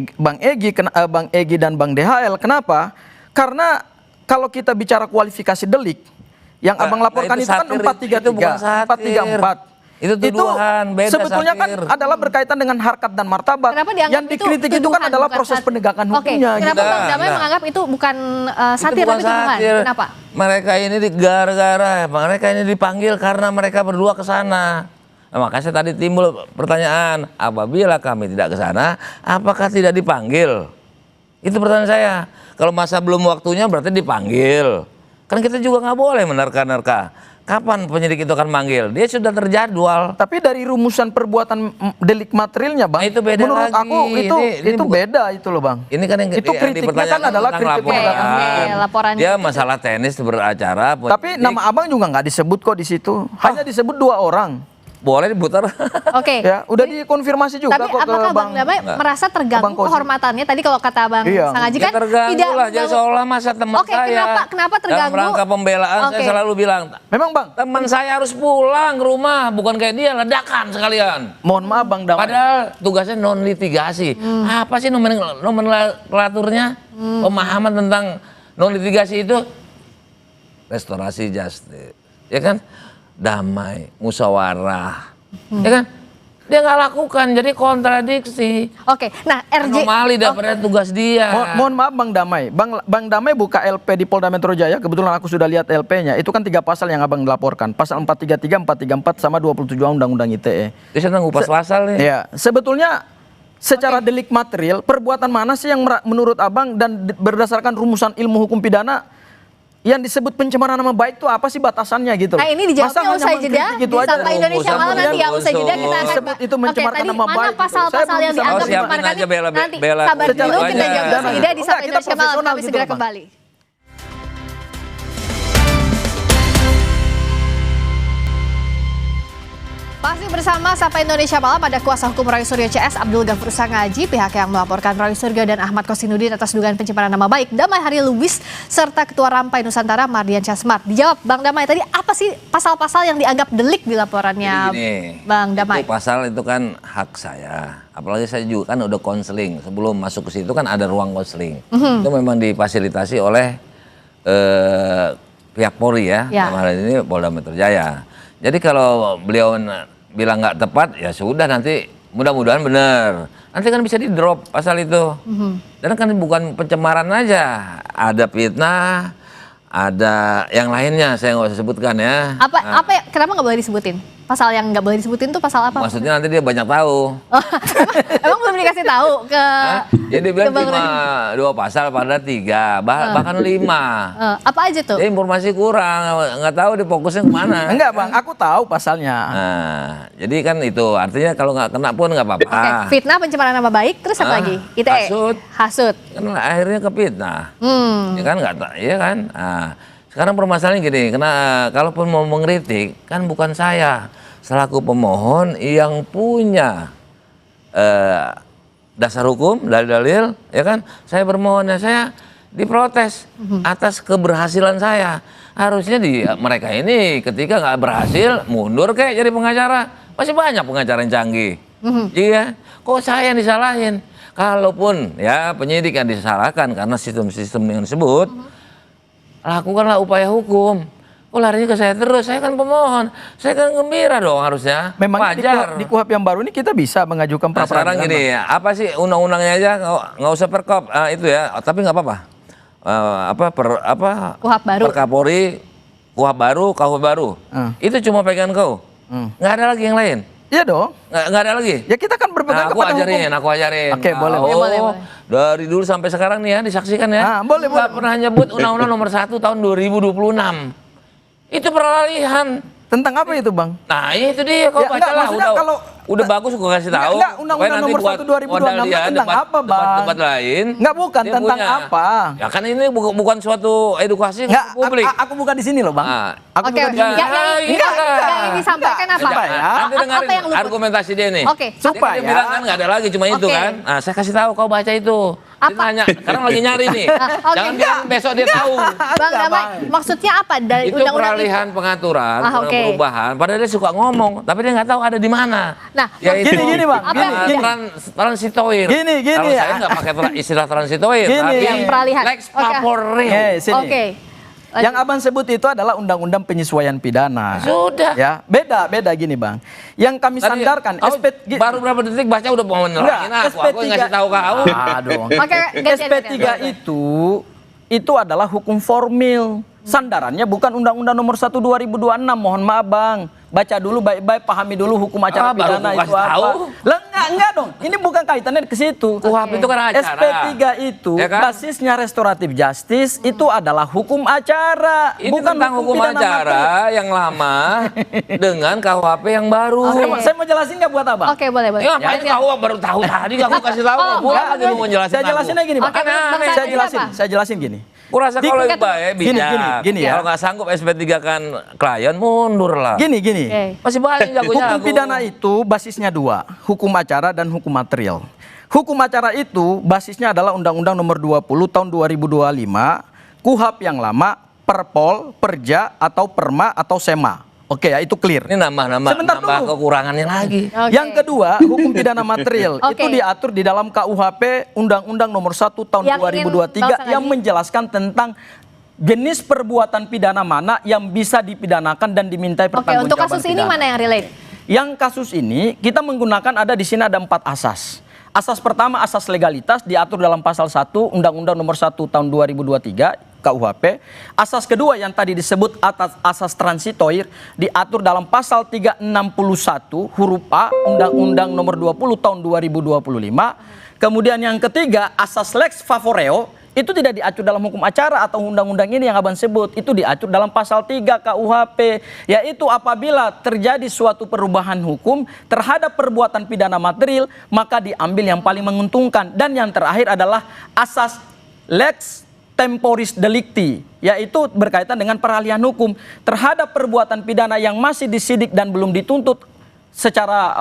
Egy dan Bang DHL. Kenapa? Karena kalau kita bicara kualifikasi delik, yang Abang laporkan itu kan 433, 434. Itu tuduhan, beda sebetulnya satir. kan adalah berkaitan dengan harkat dan martabat. Yang dikritik itu kan adalah proses penegakan hukumnya. Kenapa Bang Damai menganggap itu bukan satir tapi tuduhan? Kenapa? Mereka ini mereka ini dipanggil karena mereka berdua ke sana. Nah, makanya tadi timbul pertanyaan, apabila kami tidak ke sana, apakah tidak dipanggil? Itu pertanyaan saya. Kalau masa belum waktunya berarti dipanggil. Kan kita juga nggak boleh menerka-nerka. Kapan penyidik itu akan manggil? Dia sudah terjadwal. Tapi dari rumusan perbuatan delik materialnya Bang, itu beda menurut lagi. aku itu beda itu loh Bang. Ini kan yang itu kritiknya kan adalah kritik laporan. Dia masalah teknis beracara. Tapi nama Abang juga nggak disebut kok di situ. Hanya disebut 2 orang. Boleh diputar. Oke. Ya, udah dikonfirmasi juga tapi kok ke apakah Bang Damai merasa terganggu kehormatannya? Tadi kalau kata Bang Sangaji kan tidak lah, jadi seolah masa teman saya. Kenapa terganggu? Dalam rangka pembelaan saya selalu bilang, memang Bang, teman saya harus pulang ke rumah, bukan kayak dia ledakan sekalian. Mohon maaf Bang Damai. Padahal tugasnya non litigasi. Apa sih nomenklaturnya? Pemahaman tentang non litigasi itu restorasi justice, ya kan? Damai, musyawarah, ya kan? Dia nggak lakukan, jadi kontradiksi. Oke, nah RJ anomali daripada tugas dia. Mohon maaf Bang Damai. Bang Damai buka LP di Polda Metro Jaya, kebetulan aku sudah lihat LP-nya. Itu kan 3 pasal yang Abang laporkan. Pasal 433, 434 sama 27 Undang-Undang ITE. Dia sedang ngupas pasal nih. Ya, sebetulnya secara delik material, perbuatan mana sih yang menurut Abang dan berdasarkan rumusan ilmu hukum pidana yang disebut pencemaran nama baik itu apa sih batasannya gitu? Nah ini dijawabnya usai jeda gitu di Sapa Indonesia Malam nanti ya, usai jeda kita akan disebut itu mencemarkan nama baik. Mana pasal-pasal yang dianggap mencemarkan nanti sabar dulu kita jawab usai jeda di Sapa Indonesia Malam, kami segera kembali. Masih bersama Sapa Indonesia Malam, ada kuasa hukum Roy Suryo CS Abdul Ghafur Sangaji, pihak yang melaporkan Roy Suryo dan Ahmad Kosinudin atas dugaan pencemaran nama baik, Damai Hari Lubis serta Ketua Rampai Nusantara Mardian Syahsmart. Dijawab Bang Damai, tadi apa sih pasal-pasal yang dianggap delik di laporannya Bang Damai? Itu pasal itu kan hak saya, apalagi saya juga kan udah konseling, sebelum masuk ke situ kan ada ruang konseling. Itu memang difasilitasi oleh pihak Polri ya, kemarin ini Polda Metro Jaya. Jadi kalau beliau bilang nggak tepat, ya sudah nanti mudah-mudahan benar. Nanti kan bisa di-drop pasal itu. Dan kan bukan pencemaran aja, ada fitnah, ada yang lainnya saya nggak usah sebutkan ya. Kenapa nggak boleh disebutin? Pasal yang nggak boleh disebutin tuh pasal apa? Maksudnya nanti dia banyak tahu. Emang belum dikasih tahu ke? Ya dia bilang cuma 2 pasal pada 3, bahkan 5. Apa aja tuh? Dia informasi kurang, nggak tahu dia fokusnya kemana. Enggak Bang, aku tahu pasalnya. Nah, jadi kan itu artinya kalau nggak kena pun nggak apa-apa. Oke, fitnah, pencemaran nama baik, terus apa lagi? ITE. Hasut. Kan akhirnya ke fitnah. Ya kan iya kan. Nah, sekarang permasalahannya gini, kalaupun mau mengkritik kan bukan saya selaku pemohon yang punya dasar hukum, dalil-dalil, ya kan? Saya bermohon ya saya diprotes atas keberhasilan saya. Harusnya mereka ini ketika nggak berhasil mundur kayak jadi pengacara. Masih banyak pengacara yang canggih. Iya, kok saya yang disalahin? Kalaupun ya penyidik yang disalahkan karena sistem-sistem yang disebut, lakukanlah upaya hukum. Oh larinya ke saya terus, saya kan pemohon, saya kan gembira dong harusnya. Memang wajar. Di KUHP yang baru ini kita bisa mengajukan pra peradilan. Sekarang gini, apa sih undang-undangnya aja nggak usah perkop itu ya, tapi nggak apa-apa. KUHP baru. Perkapolri, KUHP baru, KUHP baru. Itu cuma pegangan kau. Nggak ada lagi yang lain. Iya dong. Nggak ada lagi. Ya kita kan berpegang kepada hukum. Aku ajarin. Oke, boleh. Boleh. Dari dulu sampai sekarang nih ya disaksikan ya. Boleh. Nggak pernah nyebut Undang-Undang Nomor 1 tahun 2026. Itu peralihan. Tentang apa itu Bang? Nah itu dia, kau baca lah. Udah bagus gue kasih tahu. Enggak, Undang-Undang Nomor 1 2026 tentang apa Bang? Tempat lain. Enggak, bukan tentang apa. Ya kan ini bukan suatu edukasi publik. Aku bukan di sini loh Bang. Aku bukan di sini. Yang disampaikan apa? Nanti dengarin argumentasi dia nih. Oke. Supaya. Dia bilang kan nggak ada lagi, cuma itu kan. Nah saya kasih tahu kau baca itu. Dia nanya, sekarang lagi nyari nih. Jangan bilang besok dia tahu. Bang Damai, maksudnya apa dari itu peralihan pengaturan, perubahan. Padahal dia suka ngomong, tapi dia nggak tahu ada di mana. Nah, ya gini Bang. Transitoir. Gini. Kalau saya nggak pakai istilah transitoir, tapi yang peralihan. Lex Paporil. Oke. Yang Abang sebut itu adalah Undang-Undang Penyesuaian Pidana. Sudah. Ya, beda gini Bang. Yang kami sandarkan baru berapa detik baca udah mau menerangin aku ngasih tahu kau. Aduh. SP3 itu adalah hukum formil. Sandarannya bukan Undang-Undang Nomor 1 2026. Mohon maaf Bang. Baca dulu baik-baik, pahami dulu hukum acara pidana itu apa. Lah enggak dong. Ini bukan kaitannya ke situ. KUHP itu kan acara. SP3 itu ya kan? Basisnya restoratif justice itu adalah hukum acara. Itu bukan tentang hukum acara yang lama dengan KUHP yang baru. Saya mau jelasin nggak buat Abang? Oke, boleh. Ya, kau baru tahu tadi aku kasih tahu. Lagi lu mau jelasin. Saya jelasinnya gini, Bang. Saya jelasin gini. Kurasa kalau lebih baik bijak. Gini ya. Kalau nggak sanggup SP3 kan klien mundur lah. Gini. Masih banyak jago-jago. Hukum pidana itu basisnya 2, hukum acara dan hukum material. Hukum acara itu basisnya adalah Undang-Undang Nomor 20 tahun 2025, KUHP yang lama, Perpol, Perja atau Perma atau Sema. Oke ya, itu clear. Ini nambah kekurangannya lagi. Yang kedua, hukum pidana material itu diatur di dalam KUHP Undang-Undang Nomor 1 tahun 2023 yang menjelaskan tentang jenis perbuatan pidana mana yang bisa dipidanakan dan dimintai pertanggungjawaban untuk kasus ini mana yang relate? Yang kasus ini kita menggunakan ada di sini ada 4 asas. Asas pertama asas legalitas diatur dalam pasal 1 Undang-Undang Nomor 1 Tahun 2023 KUHP. Asas kedua yang tadi disebut atas asas transitoir diatur dalam pasal 361 huruf A Undang-Undang Nomor 20 Tahun 2025. Kemudian yang ketiga asas lex favoreo itu tidak diatur dalam hukum acara atau undang-undang ini yang Abang sebut, itu diatur dalam pasal 3 KUHP, yaitu apabila terjadi suatu perubahan hukum terhadap perbuatan pidana material maka diambil yang paling menguntungkan. Dan yang terakhir adalah asas lex temporis delicti, yaitu berkaitan dengan peralihan hukum terhadap perbuatan pidana yang masih disidik dan belum dituntut secara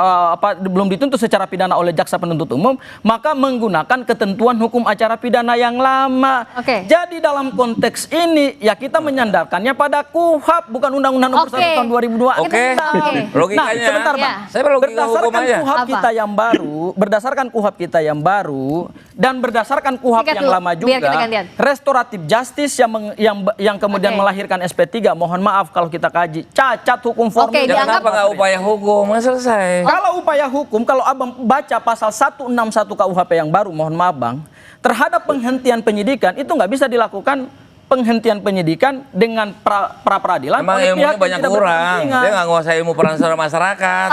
pidana oleh jaksa penuntut umum, maka menggunakan ketentuan hukum acara pidana yang lama. Jadi dalam konteks ini ya kita menyandarkannya pada KUHP bukan Undang-Undang Nomor 1 Tahun 2002. Logikanya. Sebentar, Bang. Saya logika hukum aja. Berdasarkan KUHP kita yang baru dan berdasarkan KUHP yang lama juga, restoratif justice yang kemudian melahirkan SP3, mohon maaf kalau kita kaji cacat hukum formil. Kenapa nggak upaya hukum? Selesai. Kalau upaya hukum, kalau Abang baca pasal 161 KUHP yang baru, mohon maaf Bang, terhadap penghentian penyidikan itu nggak bisa dilakukan penghentian penyidikan dengan pra peradilan. Emang ilmunya banyak kurang. Dia nggak nguasai ilmu peran serta masyarakat.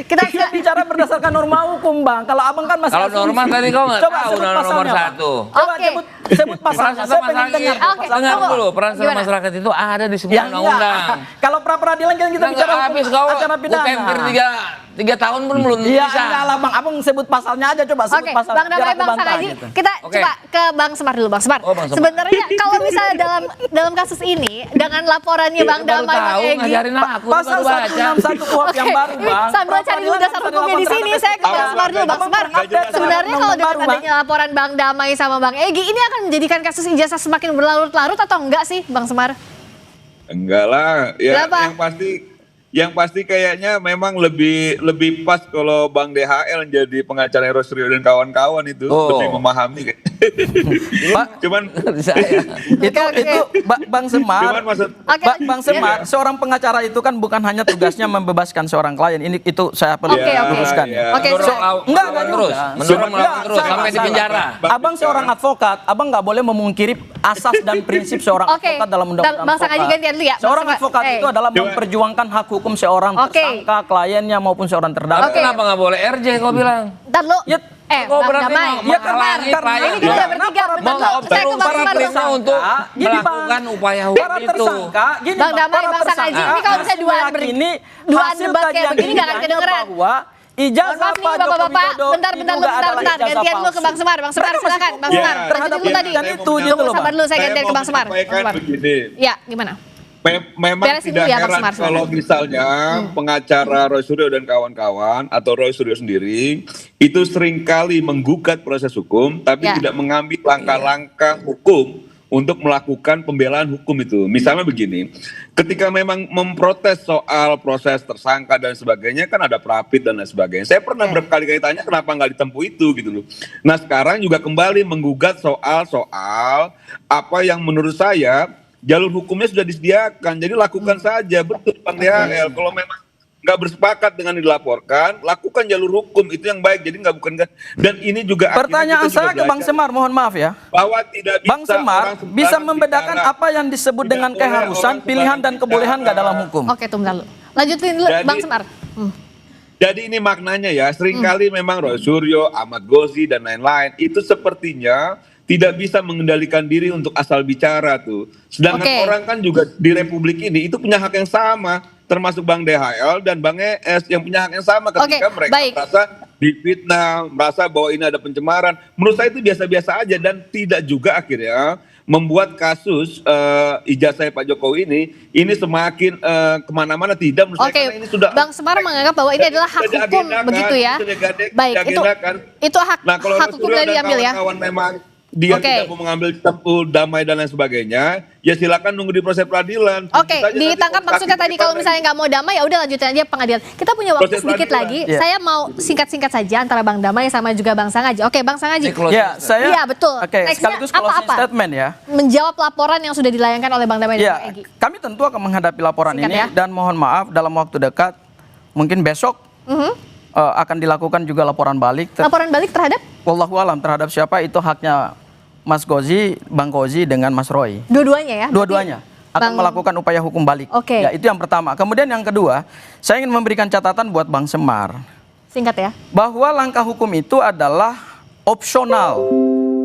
Kita bicara berdasarkan norma hukum Bang. Kalau Abang kan masih kalau norma tadi kau nggak tahu nomor 1. Coba sebut pasalnya. Saya pengen dengar. Dengar dulu, peran serta masyarakat itu ada di semua undang-undang. Kalau pra peradilan kan kita bicara acara pidana. UTMPR 3 tahun pun belum bisa. Iya, enggak lah Bang. Abang sebut pasalnya aja, coba sebut pasalnya. Bang Damai, Bang Sangaji, kita coba ke Bang Semar dulu, Bang Semar. Sebenarnya kalau misalnya dalam kasus ini dengan laporannya Bang Damai, Bang Egy, ngajarin aku pasal 161 KUHP yang baru, Bang. Sambil cari dulu dasar hukumnya di sini, saya ke Bang Semar dulu, Bang Semar. Sebenarnya kalau dengan adanya laporan Bang Damai sama Bang Egy, ini akan menjadikan kasus ijazah semakin berlarut-larut atau enggak sih, Bang Semar? Enggak lah, ya yang pasti kayaknya memang lebih pas kalau Bang DHL jadi pengacara Rosrio dan kawan-kawan itu lebih memahami. Cuman itu Bang Semar, Bang Semar, seorang pengacara itu kan bukan hanya tugasnya membebaskan seorang klien. Itu saya perlu luruskan. Enggak terus, terus sampai di penjara. Abang seorang advokat, Abang nggak boleh memungkiri asas dan prinsip seorang advokat dalam undang-undang Bang Sangaji gantian dulu ya. Seorang advokat itu adalah memperjuangkan hak hukum seorang tersangka, kliennya maupun seorang terdakwa. Kenapa nggak boleh RJ kau bilang? Ntar lu. Bang Damai. Karena ini kita udah bertiga. Saya ke Bang Semar dulu. Untuk melakukan upaya hukum itu. Bang Damai, Bang Sangaji, ini kalau bisa duaan debat kayak begini nggak akan kedengeran. Ijazah Pak Joko Widodo bentar. Gantian dulu ke Bang Semar. Bang Semar silakan. Bang Semar, lanjut dulu tadi. Sabar dulu, saya gantian ke Bang Semar. Ya, gimana? Memang tidak heran kalau misalnya pengacara Roy Suryo dan kawan-kawan atau Roy Suryo sendiri itu seringkali menggugat proses hukum tapi tidak mengambil langkah-langkah hukum untuk melakukan pembelaan hukum itu. Misalnya begini, ketika memang memprotes soal proses tersangka dan sebagainya kan ada prapit dan lain sebagainya. Saya pernah berkali-kali tanya kenapa nggak ditempuh itu gitu loh. Nah sekarang juga kembali menggugat soal apa yang menurut saya jalur hukumnya sudah disediakan, jadi lakukan saja. Betul Bang DHL, kalau memang nggak bersepakat dengan dilaporkan, lakukan jalur hukum, itu yang baik. Jadi nggak bukan. Dan ini juga pertanyaan saya ke Bang Semar, mohon maaf ya, bahwa tidak bisa Bang Semar bisa membedakan apa yang disebut dengan keharusan, pilihan dan kebolehan nggak dalam hukum. Oke, tunggu dulu. Lanjutin dulu Bang Semar. Jadi ini maknanya ya, seringkali memang Roy Suryo, Ahmad Ghozi dan lain-lain itu sepertinya tidak bisa mengendalikan diri untuk asal bicara tuh. Sedangkan orang kan juga di Republik ini itu punya hak yang sama, termasuk Bang DHL dan Bang ES yang punya hak yang sama ketika mereka merasa difitnah, merasa bahwa ini ada pencemaran. Menurut saya itu biasa-biasa aja dan tidak juga akhirnya membuat kasus ijazah Pak Jokowi ini semakin kemana-mana. Tidak, menurut saya ini sudah. Bang Semar menganggap bahwa ini adalah hak hukum begitu ya. Baik, itu hak hukum yang diambil ya. Dia tidak mau mengambil tempuh damai dan lain sebagainya, ya silakan nunggu di proses peradilan. Ditangkap maksudnya tadi kalau misalnya nggak mau damai ya udah lanjutin aja pengadilan. Kita punya waktu sedikit lagi. Saya mau singkat-singkat saja antara Bang Damai sama juga Bang Sangaji. Oke, Bang Sangaji. Iya, betul. Sekaligus closing statement ya. Menjawab laporan yang sudah dilayangkan oleh Bang Damai dan Bang Egy. Kami tentu akan menghadapi laporan ini dan mohon maaf dalam waktu dekat mungkin besok akan dilakukan juga laporan balik. Laporan balik terhadap? Wallahu alam terhadap siapa itu haknya Mas Gozi, Bang Gozi dengan Mas Roy. Dua-duanya ya? Dua-duanya akan melakukan upaya hukum balik. Oke. Ya, itu yang pertama. Kemudian yang kedua, saya ingin memberikan catatan buat Bang Semar. Singkat ya. Bahwa langkah hukum itu adalah opsional.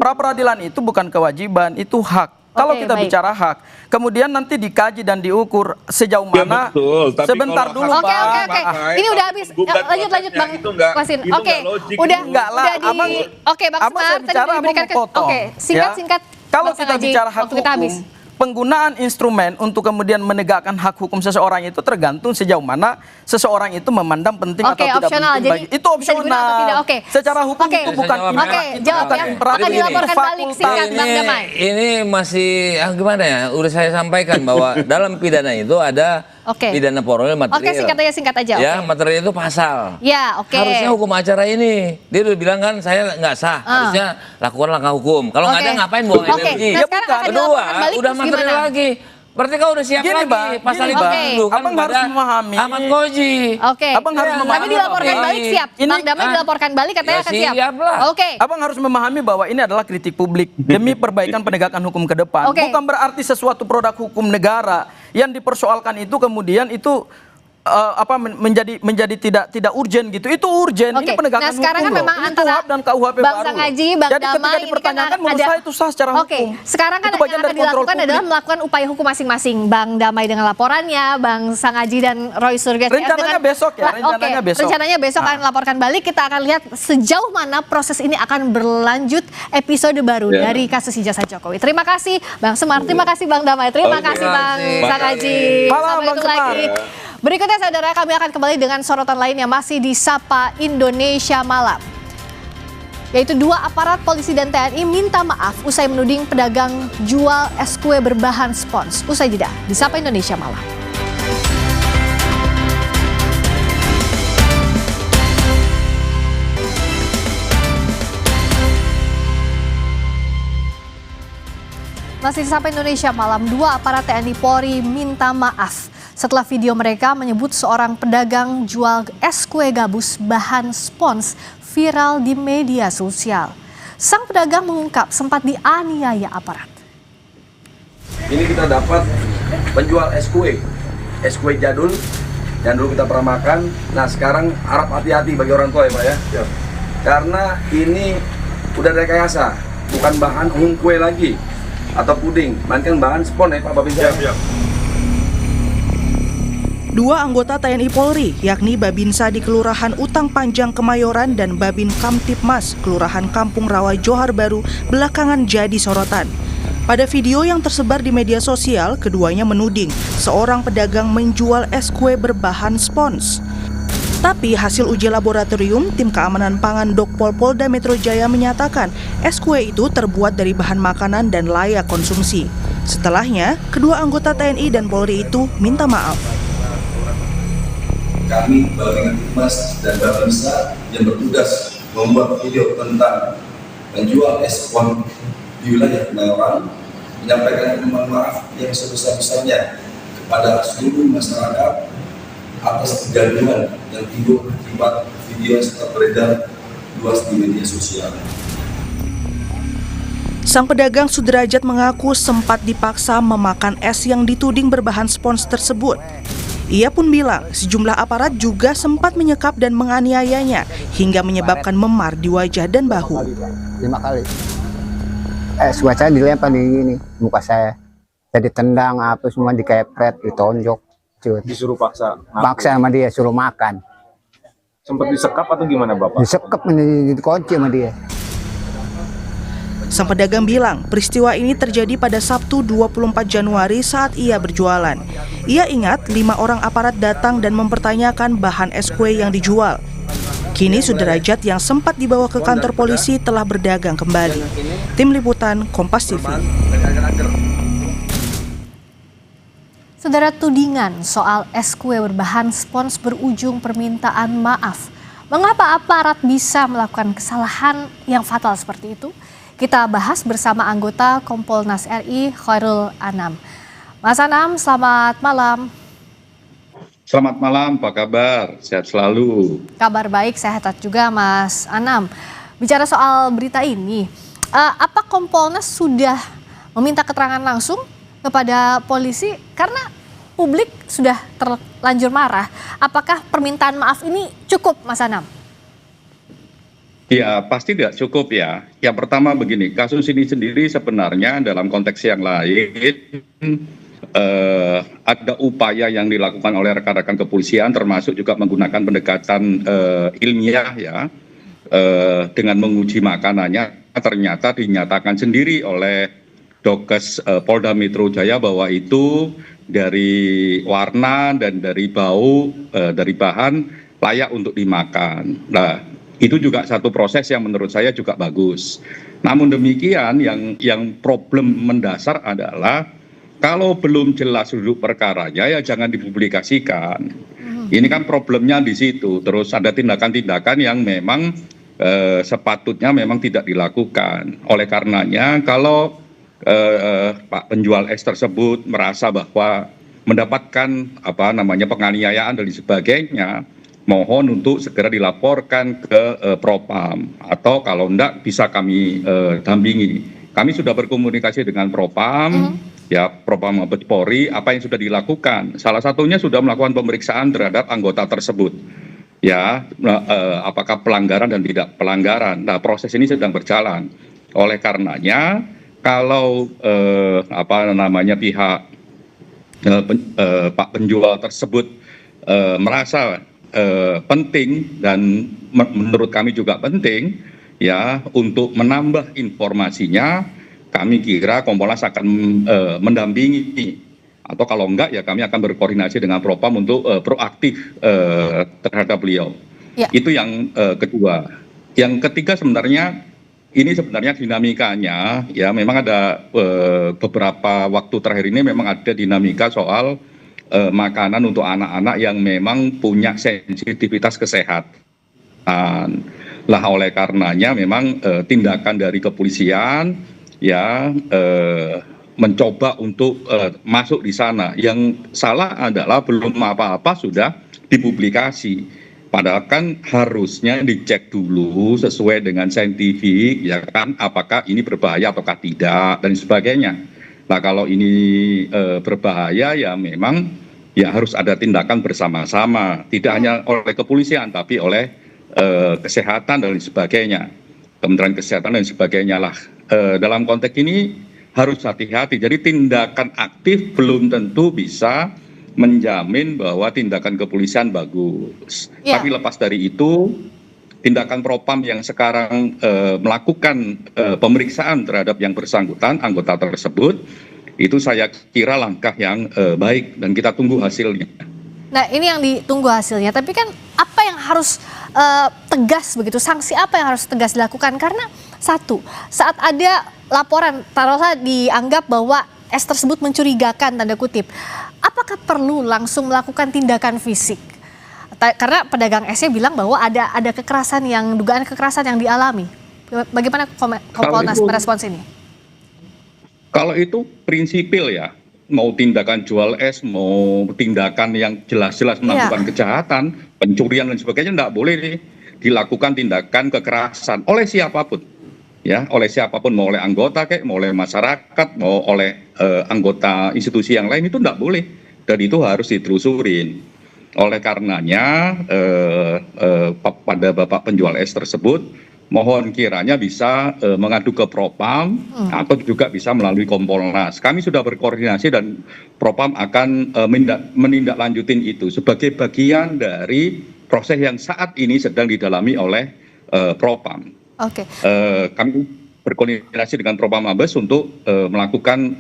Pra-peradilan itu bukan kewajiban, itu hak. Kalau kita baik. bicara hak, kemudian nanti dikaji dan diukur sejauh mana. Betul, tapi sebentar kalau dulu, hak- Oke. Bang. Ini udah habis. Lanjut Bang Kwasin. itu Oke. nggak logik Udah itu. Enggak lah, Abang. Oke, Bang Abang Semar saya tadi bicara, udah diberikan Abang potong. Oke, singkat. Kalau Bang kita Sangaji, bicara hak waktu kita hukum, habis. penggunaan instrumen untuk kemudian menegakkan hak hukum seseorang itu tergantung sejauh mana seseorang itu memandang penting atau tidak opsional. penting Jadi bagi. Itu bisa digunakan atau opsional. tidak. Oke. Secara hukum Oke. itu bukan Oke, jawab ya. Akan dilaporkan balik singkat Bang Damai. Ini masih gimana ya? Udah saya sampaikan bahwa dalam pidana itu ada pidana formal material. Oke, singkat aja. Ya, Oke. material itu pasal. Ya, oke. Harusnya hukum acara ini. Dia udah bilang kan saya nggak sah. Harusnya lakukan langkah hukum. Kalau nggak ada ngapain buang energi. Nah, sekarang akan Kedua, dilaporkan balik udah terus material gimana? lagi. Berarti kau udah siap Gini, lagi. Bang, Pasal gini, itu Bang. dulu kan Abang harus kepada memahami. Ahmad Koji. Oke. Abang harus memahami. Tapi dilaporkan balik siap. Bang Damai dilaporkan balik katanya akan siap. Oke. Abang harus memahami bahwa ini adalah kritik publik demi perbaikan penegakan hukum ke depan. Oke. Bukan berarti sesuatu produk hukum negara yang dipersoalkan itu kemudian itu menjadi tidak urgen gitu. Itu urgen. Ini penegakan nah, sekarang hukum kan memang loh. Ini antara KUHP dan KUHP Bang baru. Sangaji, loh. Bang Jadi Damai ketika ini dipertanyakan kan menurut saya itu sah secara hukum. Sekarang kan itu yang bagian akan dari kontrol dilakukan publik. adalah melakukan upaya hukum masing-masing. Bang Damai dengan laporannya, Bang Sangaji dan Roy Surya. Rencananya besok ya, rencananya besok. Rencananya besok akan laporkan balik. Kita akan lihat sejauh mana proses ini akan berlanjut episode baru dari kasus ijazah Jokowi. Terima kasih Bang Semar, terima kasih Bang Damai, terima kasih Bang Sangaji. Sampai ketemu lagi. Berikutnya saudara, kami akan kembali dengan sorotan lain yang masih di Sapa Indonesia Malam. Yaitu 2 aparat polisi dan TNI minta maaf usai menuding pedagang jual es kue berbahan spons. Usai jeda di Sapa Indonesia Malam. Masih di Sapa Indonesia Malam, 2 aparat TNI Polri minta maaf setelah video mereka menyebut seorang pedagang jual es kue gabus bahan spons viral di media sosial. Sang pedagang mengungkap sempat dianiaya aparat. Ini kita dapat penjual es kue jadul yang dulu kita pernah makan. Nah sekarang harap hati-hati bagi orang tua ya Pak ya. Karena ini udah rekayasa, bukan bahan kue lagi atau puding, melainkan bahan spons ya Pak Babinsa. 2 anggota TNI Polri, yakni Babinsa di Kelurahan Utang Panjang Kemayoran dan Babin Kamtipmas, Kelurahan Kampung Rawa Johar Baru, belakangan jadi sorotan. Pada video yang tersebar di media sosial, keduanya menuding seorang pedagang menjual es kue berbahan spons. Tapi hasil uji laboratorium, Tim Keamanan Pangan Dokpol Polda Metro Jaya menyatakan es kue itu terbuat dari bahan makanan dan layak konsumsi. Setelahnya, kedua anggota TNI dan Polri itu minta maaf. Kami Babin Kamtipmas dan Babinsa yang bertugas membuat video tentang penjual es spons di wilayah Kemayoran menyampaikan permohonan maaf yang sebesar-besarnya kepada seluruh masyarakat atas kegaduhan yang timbul akibat video yang sempat beredar luas di media sosial. Sang pedagang Sudrajat mengaku sempat dipaksa memakan es yang dituding berbahan spons tersebut. Ia pun bilang sejumlah aparat juga sempat menyekap dan menganiayanya hingga menyebabkan memar di wajah dan bahu. 5 kali. Es kue saya dilempar di ini muka saya. Jadi tendang apa semua dikepret, ditonjok. Disuruh paksa? Paksa sama dia, suruh makan. Sempat disekap atau gimana Bapak? Disekap, dikunci sama dia. Sang pedagang bilang peristiwa ini terjadi pada Sabtu 24 Januari saat ia berjualan. Ia ingat 5 orang aparat datang dan mempertanyakan bahan es kue yang dijual. Kini Sudrajat yang sempat dibawa ke kantor polisi telah berdagang kembali. Tim Liputan Kompas TV. Saudara, tudingan soal es kue berbahan spons berujung permintaan maaf. Mengapa aparat bisa melakukan kesalahan yang fatal seperti itu? Kita bahas bersama anggota Kompolnas RI Khairul Anam. Mas Anam, selamat malam. Selamat malam, apa kabar? Sehat selalu. Kabar baik, sehat juga Mas Anam. Bicara soal berita ini, apa Kompolnas sudah meminta keterangan langsung kepada polisi? Karena publik sudah terlanjur marah. Apakah permintaan maaf ini cukup, Mas Anam? Ya, pasti tidak cukup ya. Yang pertama begini, kasus ini sendiri sebenarnya dalam konteks yang lain ada upaya yang dilakukan oleh rekan-rekan kepolisian, termasuk juga menggunakan pendekatan ilmiah ya, dengan menguji makanannya. Ternyata dinyatakan sendiri oleh Dokes Polda Metro Jaya bahwa itu dari warna dan dari bau, dari bahan layak untuk dimakan. Nah, itu juga satu proses yang menurut saya juga bagus. Namun demikian, yang problem mendasar adalah kalau belum jelas duduk perkaranya ya jangan dipublikasikan. Ini kan problemnya di situ. Terus ada tindakan-tindakan yang memang sepatutnya memang tidak dilakukan. Oleh karenanya kalau Pak penjual es tersebut merasa bahwa mendapatkan penganiayaan dan sebagainya, mohon untuk segera dilaporkan ke Propam, atau kalau enggak bisa kami dampingi. Kami sudah berkomunikasi dengan Propam, ya Propam Mabes Polri, apa yang sudah dilakukan. Salah satunya sudah melakukan pemeriksaan terhadap anggota tersebut. Ya, apakah pelanggaran dan tidak pelanggaran. Nah, proses ini sedang berjalan. Oleh karenanya, kalau pihak Pak penjual tersebut merasa penting dan menurut kami juga penting ya untuk menambah informasinya, kami kira Kompolnas akan mendampingi, atau kalau enggak ya kami akan berkoordinasi dengan Propam untuk proaktif terhadap beliau. Ya. Itu yang kedua. Yang ketiga sebenarnya dinamikanya ya memang ada beberapa waktu terakhir ini memang ada dinamika soal makanan untuk anak-anak yang memang punya sensitivitas kesehatan. Lah oleh karenanya memang tindakan dari kepolisian ya mencoba untuk masuk di sana. Yang salah adalah belum apa-apa sudah dipublikasi. Padahal kan harusnya dicek dulu sesuai dengan saintifik ya kan, apakah ini berbahaya ataukah tidak dan sebagainya. Nah kalau ini berbahaya ya memang ya harus ada tindakan bersama-sama, tidak hanya oleh kepolisian tapi oleh kesehatan dan sebagainya, Kementerian Kesehatan dan sebagainya lah. Dalam konteks ini harus hati-hati. Jadi tindakan aktif belum tentu bisa menjamin bahwa tindakan kepolisian bagus. Ya. Tapi lepas dari itu, tindakan Propam yang sekarang melakukan pemeriksaan terhadap yang bersangkutan, anggota tersebut, itu saya kira langkah yang baik dan kita tunggu hasilnya. Nah ini yang ditunggu hasilnya, tapi kan apa yang harus tegas begitu, sanksi apa yang harus tegas dilakukan? Karena satu, saat ada laporan, taruhlah dianggap bahwa es tersebut mencurigakan tanda kutip, apakah perlu langsung melakukan tindakan fisik? Karena pedagang esnya bilang bahwa ada kekerasan yang, dugaan kekerasan yang dialami. Bagaimana Kompolnas merespons ini? Kalau itu prinsipil ya, mau tindakan jual es, mau tindakan yang jelas-jelas melakukan kejahatan, pencurian dan sebagainya, tidak boleh dilakukan tindakan kekerasan oleh siapapun. Ya, oleh siapapun, mau oleh anggota kayak, mau oleh masyarakat, mau oleh anggota institusi yang lain, itu tidak boleh. Dan itu harus ditelusurin. Oleh karenanya, pada Bapak penjual es tersebut, mohon kiranya bisa mengadu ke Propam atau juga bisa melalui Kompolnas. Kami sudah berkoordinasi dan Propam akan menindaklanjutin itu sebagai bagian dari proses yang saat ini sedang didalami oleh Propam. Oke. Kami berkoordinasi dengan Propam Mabes untuk melakukan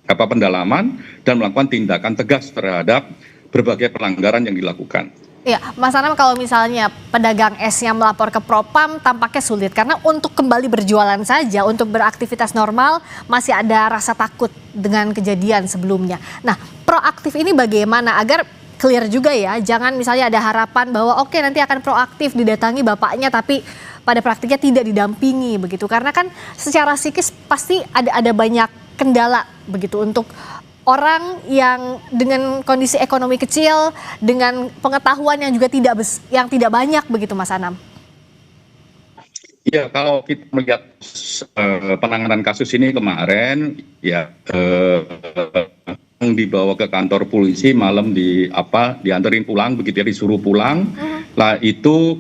pendalaman dan melakukan tindakan tegas terhadap berbagai pelanggaran yang dilakukan. Iya, Mas Anam, kalau misalnya pedagang esnya melapor ke Propam tampaknya sulit karena untuk kembali berjualan saja, untuk beraktivitas normal masih ada rasa takut dengan kejadian sebelumnya. Nah, proaktif ini bagaimana agar clear juga ya, jangan misalnya ada harapan bahwa oke, nanti akan proaktif didatangi bapaknya tapi pada praktiknya tidak didampingi begitu, karena kan secara psikis pasti ada banyak kendala begitu untuk orang yang dengan kondisi ekonomi kecil, dengan pengetahuan yang juga tidak banyak begitu, Mas Anam? Ya, kalau kita melihat penanganan kasus ini kemarin, ya dibawa ke kantor polisi malam dianterin pulang, begitu ya, disuruh pulang. Lah itu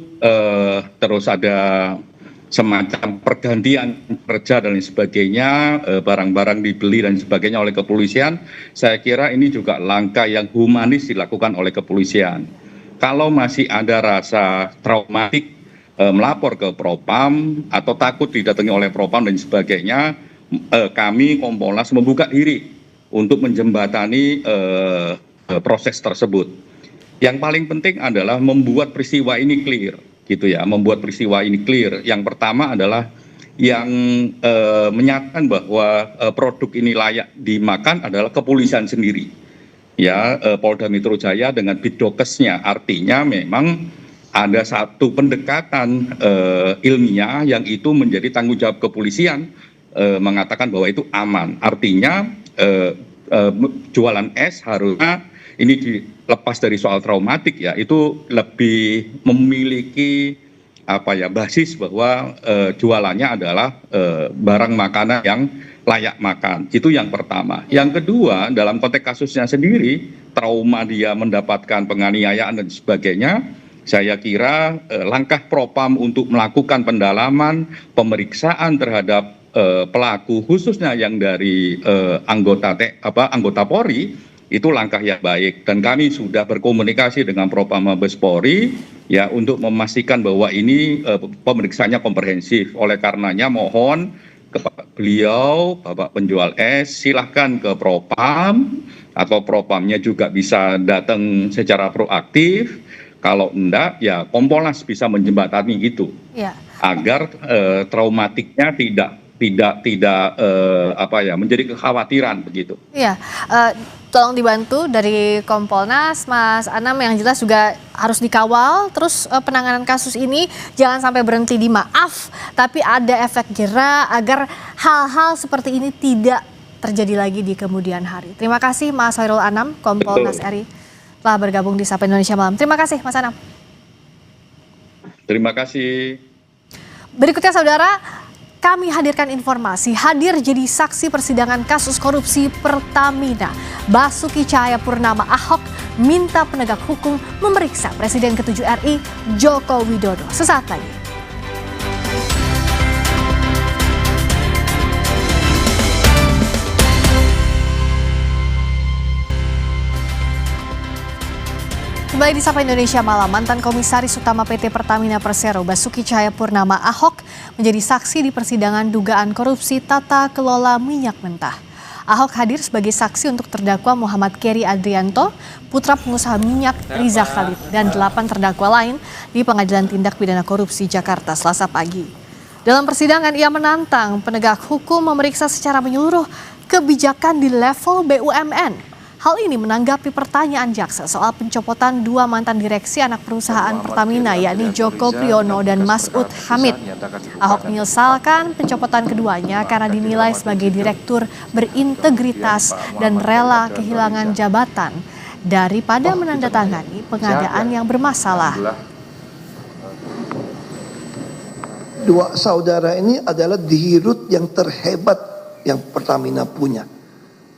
terus ada semacam pergantian kerja dan lain sebagainya, barang-barang dibeli dan sebagainya oleh kepolisian. Saya kira ini juga langkah yang humanis dilakukan oleh kepolisian. Kalau masih ada rasa traumatik, melapor ke Propam atau takut didatangi oleh Propam dan sebagainya, kami Kompolnas membuka diri untuk menjembatani proses tersebut. Yang paling penting adalah membuat peristiwa ini clear, gitu ya, membuat peristiwa ini clear. Yang pertama adalah yang menyatakan bahwa produk ini layak dimakan adalah kepolisian sendiri, ya, Polda Metro Jaya dengan Bidokesnya. Artinya memang ada satu pendekatan ilmiah yang itu menjadi tanggung jawab kepolisian, mengatakan bahwa itu aman. Artinya jualan es harusnya ini dilepas dari soal traumatik, ya, itu lebih memiliki basis bahwa jualannya adalah barang makanan yang layak makan. Itu yang pertama. Yang kedua, dalam konteks kasusnya sendiri, trauma dia mendapatkan penganiayaan dan sebagainya, saya kira langkah Propam untuk melakukan pendalaman, pemeriksaan terhadap pelaku, khususnya yang dari anggota Polri, itu langkah yang baik. Dan kami sudah berkomunikasi dengan Propam Mabes Polri, ya, untuk memastikan bahwa ini pemeriksaannya komprehensif. Oleh karenanya mohon kepada beliau, Bapak penjual es, silahkan ke Propam, atau Propamnya juga bisa datang secara proaktif. Kalau enggak, ya Kompolnas bisa menjembatani itu, ya, agar traumatiknya tidak menjadi kekhawatiran begitu. Iya, tolong dibantu dari Kompolnas, Mas Anam, yang jelas juga harus dikawal. Terus penanganan kasus ini jangan sampai berhenti di maaf, tapi ada efek jera agar hal-hal seperti ini tidak terjadi lagi di kemudian hari. Terima kasih Mas Hoirul Anam, Kompolnas RI, telah bergabung di Sapa Indonesia Malam. Terima kasih Mas Anam. Terima kasih. Berikutnya saudara, kami hadirkan informasi hadir jadi saksi persidangan kasus korupsi Pertamina. Basuki Cahayapurnama Ahok minta penegak hukum memeriksa Presiden ke-7 RI Joko Widodo. Sesaat lagi. Kembali di Sapa Indonesia Malam, mantan Komisaris Utama PT Pertamina Persero Basuki Cahayapurnama Ahok menjadi saksi di persidangan dugaan korupsi tata kelola minyak mentah. Ahok hadir sebagai saksi untuk terdakwa Muhammad Keri Adrianto, putra pengusaha minyak Riza Khalid, dan 8 terdakwa lain di Pengadilan Tindak Pidana Korupsi Jakarta Selasa pagi. Dalam persidangan, ia menantang penegak hukum memeriksa secara menyeluruh kebijakan di level BUMN. Hal ini menanggapi pertanyaan jaksa soal pencopotan 2 mantan direksi anak perusahaan Pertamina, yakni Joko Priyono dan Masud Hamid. Ahok menyesalkan pencopotan keduanya karena dinilai sebagai direktur berintegritas dan rela kehilangan jabatan daripada menandatangani pengadaan yang bermasalah. Dua saudara ini adalah dirut yang terhebat yang Pertamina punya,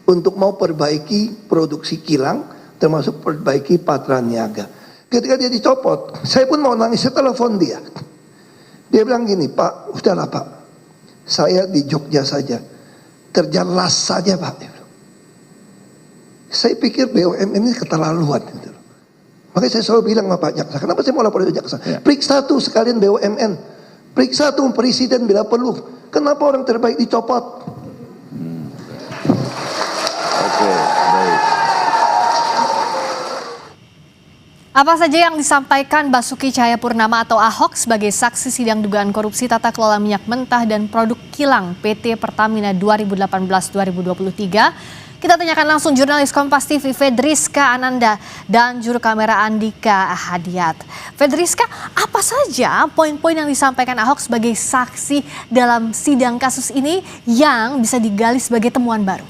untuk mau perbaiki produksi kilang, termasuk perbaiki Patraniaga. Ketika dia dicopot, saya pun mau nangis, saya telepon dia. Dia bilang gini, Pak, udahlah Pak, saya di Jogja saja, kerja las saja Pak. Saya pikir BUMN ini keterlaluan. Makanya saya selalu bilang sama Pak Jaksa, kenapa saya mau lapor ke Jaksa? Periksa tuh sekalian BUMN, periksa tuh presiden bila perlu. Kenapa orang terbaik dicopot? Apa saja yang disampaikan Basuki Cahayapurnama atau Ahok sebagai saksi sidang dugaan korupsi tata kelola minyak mentah dan produk kilang PT Pertamina 2018-2023? Kita tanyakan langsung jurnalis Kompas TV Fedriska Ananda dan juru kamera Andika Hadiat. Fedriska, apa saja poin-poin yang disampaikan Ahok sebagai saksi dalam sidang kasus ini yang bisa digali sebagai temuan baru?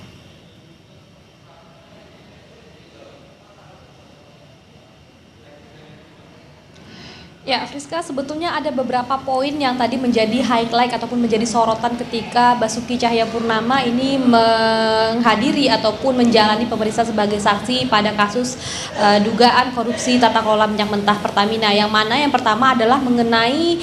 Ya, Friska, sebetulnya ada beberapa poin yang tadi menjadi highlight ataupun menjadi sorotan ketika Basuki Cahayapurnama ini menghadiri ataupun menjalani pemeriksaan sebagai saksi pada kasus dugaan korupsi tata kelola minyak mentah Pertamina. Yang mana yang pertama adalah mengenai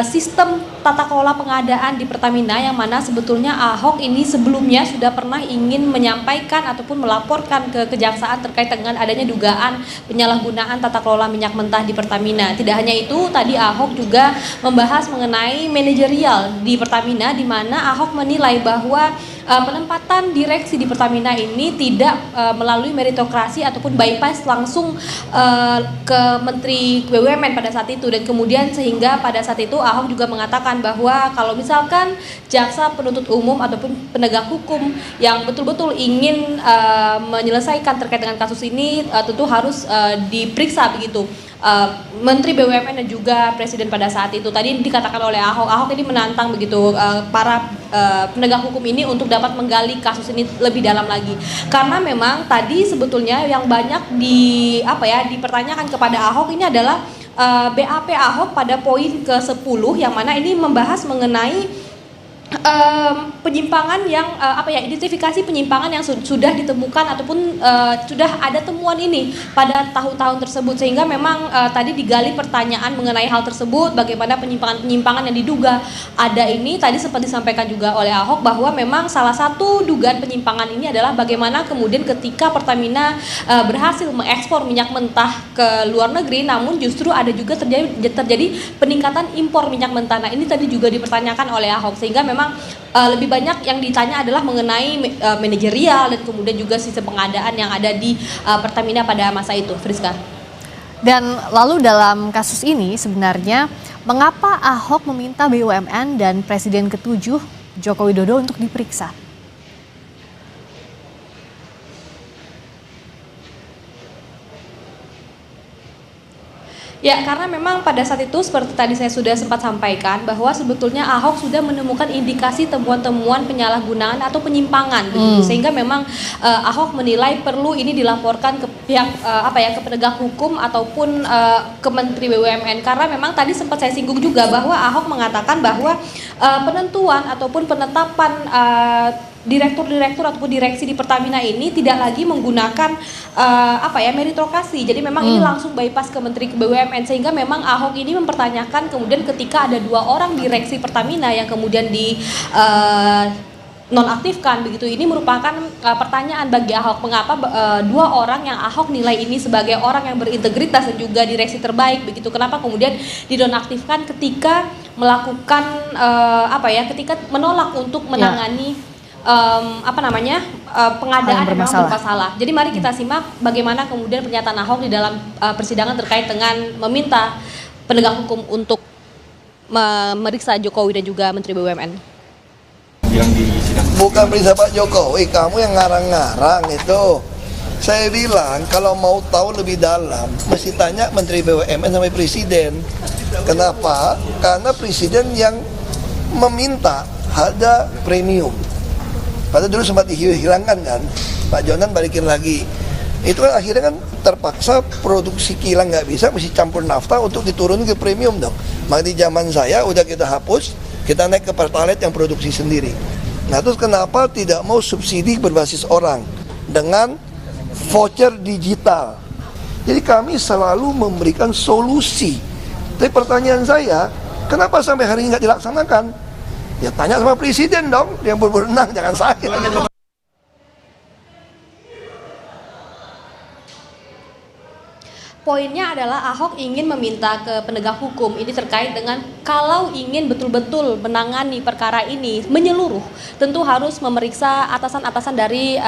sistem tata kelola pengadaan di Pertamina, yang mana sebetulnya Ahok ini sebelumnya sudah pernah ingin menyampaikan ataupun melaporkan ke kejaksaan terkait dengan adanya dugaan penyalahgunaan tata kelola minyak mentah di Pertamina. Tidak hanya itu, tadi Ahok juga membahas mengenai manajerial di Pertamina, di mana Ahok menilai bahwa penempatan direksi di Pertamina ini tidak melalui meritokrasi ataupun bypass langsung ke Menteri BUMN pada saat itu, dan kemudian sehingga pada saat itu Ahok juga mengatakan bahwa kalau misalkan jaksa penuntut umum ataupun penegak hukum yang betul-betul ingin menyelesaikan terkait dengan kasus ini tentu harus diperiksa begitu Menteri BUMN dan juga Presiden pada saat itu. Tadi dikatakan oleh Ahok ini menantang begitu para penegak hukum ini untuk dapat menggali kasus ini lebih dalam lagi. Karena memang tadi sebetulnya yang banyak dipertanyakan kepada Ahok ini adalah BAP Ahok pada poin ke-10, yang mana ini membahas mengenai penyimpangan yang identifikasi penyimpangan yang sudah ditemukan ataupun sudah ada temuan ini pada tahun-tahun tersebut, sehingga memang tadi digali pertanyaan mengenai hal tersebut, bagaimana penyimpangan yang diduga ada ini. Tadi sempat disampaikan juga oleh Ahok bahwa memang salah satu dugaan penyimpangan ini adalah bagaimana kemudian ketika Pertamina berhasil mengekspor minyak mentah ke luar negeri, namun justru ada juga terjadi peningkatan impor minyak mentah. Nah, ini tadi juga dipertanyakan oleh Ahok, sehingga memang lebih banyak yang ditanya adalah mengenai manajerial dan kemudian juga sistem pengadaan yang ada di Pertamina pada masa itu, Friska. Dan lalu dalam kasus ini sebenarnya mengapa Ahok meminta BUMN dan Presiden ke-7 Joko Widodo untuk diperiksa? Ya, karena memang pada saat itu seperti tadi saya sudah sempat sampaikan bahwa sebetulnya Ahok sudah menemukan indikasi temuan-temuan penyalahgunaan atau penyimpangan begitu, sehingga memang Ahok menilai perlu ini dilaporkan ke pihak ke penegak hukum ataupun ke Menteri BUMN, karena memang tadi sempat saya singgung juga bahwa Ahok mengatakan bahwa penentuan ataupun penetapan direktur-direktur ataupun direksi di Pertamina ini tidak lagi menggunakan meritokrasi. Jadi memang ini langsung bypass ke Menteri BUMN, sehingga memang Ahok ini mempertanyakan kemudian ketika ada 2 orang direksi Pertamina yang kemudian di nonaktifkan begitu. Ini merupakan pertanyaan bagi Ahok, mengapa 2 orang yang Ahok nilai ini sebagai orang yang berintegritas dan juga direksi terbaik begitu, kenapa kemudian dinonaktifkan ketika melakukan ketika menolak untuk menangani pengadaan yang memang bermasalah. Jadi mari kita simak bagaimana kemudian pernyataan Ahok di dalam persidangan terkait dengan meminta penegak hukum untuk memeriksa Jokowi dan juga Menteri BUMN. Bukan perintah Pak Jokowi, kamu yang ngarang-ngarang itu. Saya bilang kalau mau tahu lebih dalam mesti tanya Menteri BUMN sampai Presiden. Kenapa? Karena Presiden yang meminta harga premium. Padahal dulu sempat dihilangkan kan, Pak Jonan balikin lagi. Itu kan akhirnya kan terpaksa produksi kilang nggak bisa, mesti campur nafta untuk diturun ke premium dong. Maka di zaman saya udah kita hapus, kita naik ke Pertalite yang produksi sendiri. Nah terus kenapa tidak mau subsidi berbasis orang dengan voucher digital? Jadi kami selalu memberikan solusi. Tapi pertanyaan saya, kenapa sampai hari ini nggak dilaksanakan? Ya tanya sama Presiden dong, yang berwenang, jangan saya. Poinnya adalah Ahok ingin meminta ke penegak hukum ini terkait dengan kalau ingin betul-betul menangani perkara ini menyeluruh, tentu harus memeriksa atasan-atasan dari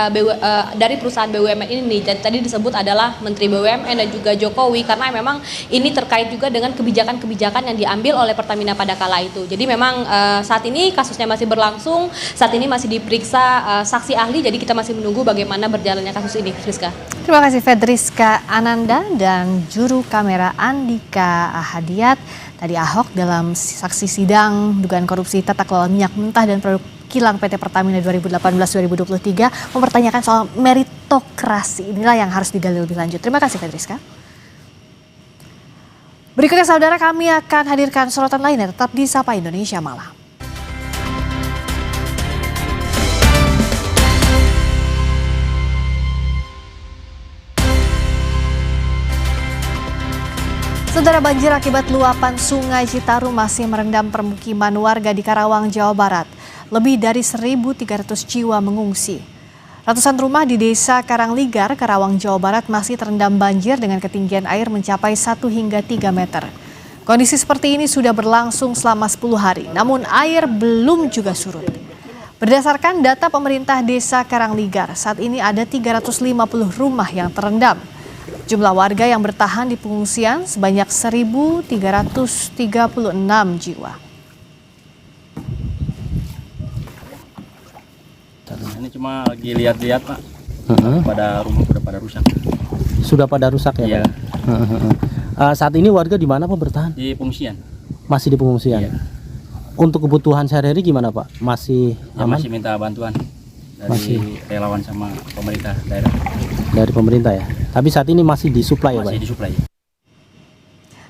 perusahaan BUMN ini. Dan tadi disebut adalah Menteri BUMN dan juga Jokowi, karena memang ini terkait juga dengan kebijakan-kebijakan yang diambil oleh Pertamina pada kala itu. Jadi memang saat ini kasusnya masih berlangsung, saat ini masih diperiksa saksi ahli, jadi kita masih menunggu bagaimana berjalannya kasus ini, Friska. Terima kasih Fedriska Ananda dan juru kamera Andika Ahadiat. Tadi Ahok dalam saksi sidang dugaan korupsi tata kelola minyak mentah dan produk kilang PT Pertamina 2018-2023 mempertanyakan soal meritokrasi. Inilah yang harus digali lebih lanjut. Terima kasih Fedriska. Berikutnya saudara, kami akan hadirkan sorotan lainnya tetap di Sapa Indonesia Malam. Saudara, banjir akibat luapan Sungai Citarum masih merendam permukiman warga di Karawang, Jawa Barat. Lebih dari 1.300 jiwa mengungsi. Ratusan rumah di Desa Karangligar, Karawang, Jawa Barat masih terendam banjir dengan ketinggian air mencapai 1 hingga 3 meter. Kondisi seperti ini sudah berlangsung selama 10 hari, namun air belum juga surut. Berdasarkan data pemerintah Desa Karangligar, saat ini ada 350 rumah yang terendam. Jumlah warga yang bertahan di pengungsian sebanyak 1.336 jiwa. Ini cuma lagi lihat-lihat, Pak. Pada rumah sudah pada rusak. Sudah pada rusak ya, Iya. Pak? Saat ini warga di mana, Pak, bertahan? Di pengungsian. Masih di pengungsian. Iya. Untuk kebutuhan sehari-hari gimana, Pak? Masih Ya, aman? masih minta bantuan dari Masih. relawan sama pemerintah daerah. Dari pemerintah ya. Tapi saat ini masih disuplai ya, Pak? Masih disuplai.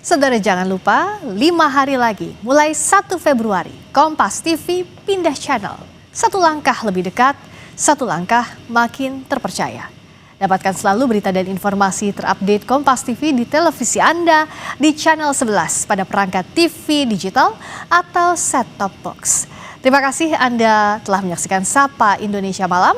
Saudara, jangan lupa 5 hari lagi, mulai 1 Februari, Kompas TV pindah channel. Satu langkah lebih dekat, satu langkah makin terpercaya. Dapatkan selalu berita dan informasi terupdate Kompas TV di televisi Anda di channel 11 pada perangkat TV digital atau set-top box. Terima kasih Anda telah menyaksikan Sapa Indonesia Malam.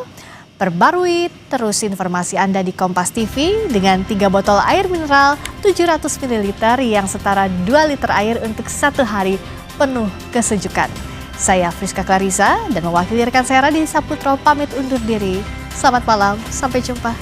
Perbarui terus informasi Anda di Kompas TV dengan 3 botol air mineral 700 ml yang setara 2 liter air untuk 1 hari penuh kesejukan. Saya Friska Clarissa dan mewakili rekan saya Radhi Saputro pamit undur diri. Selamat malam, sampai jumpa.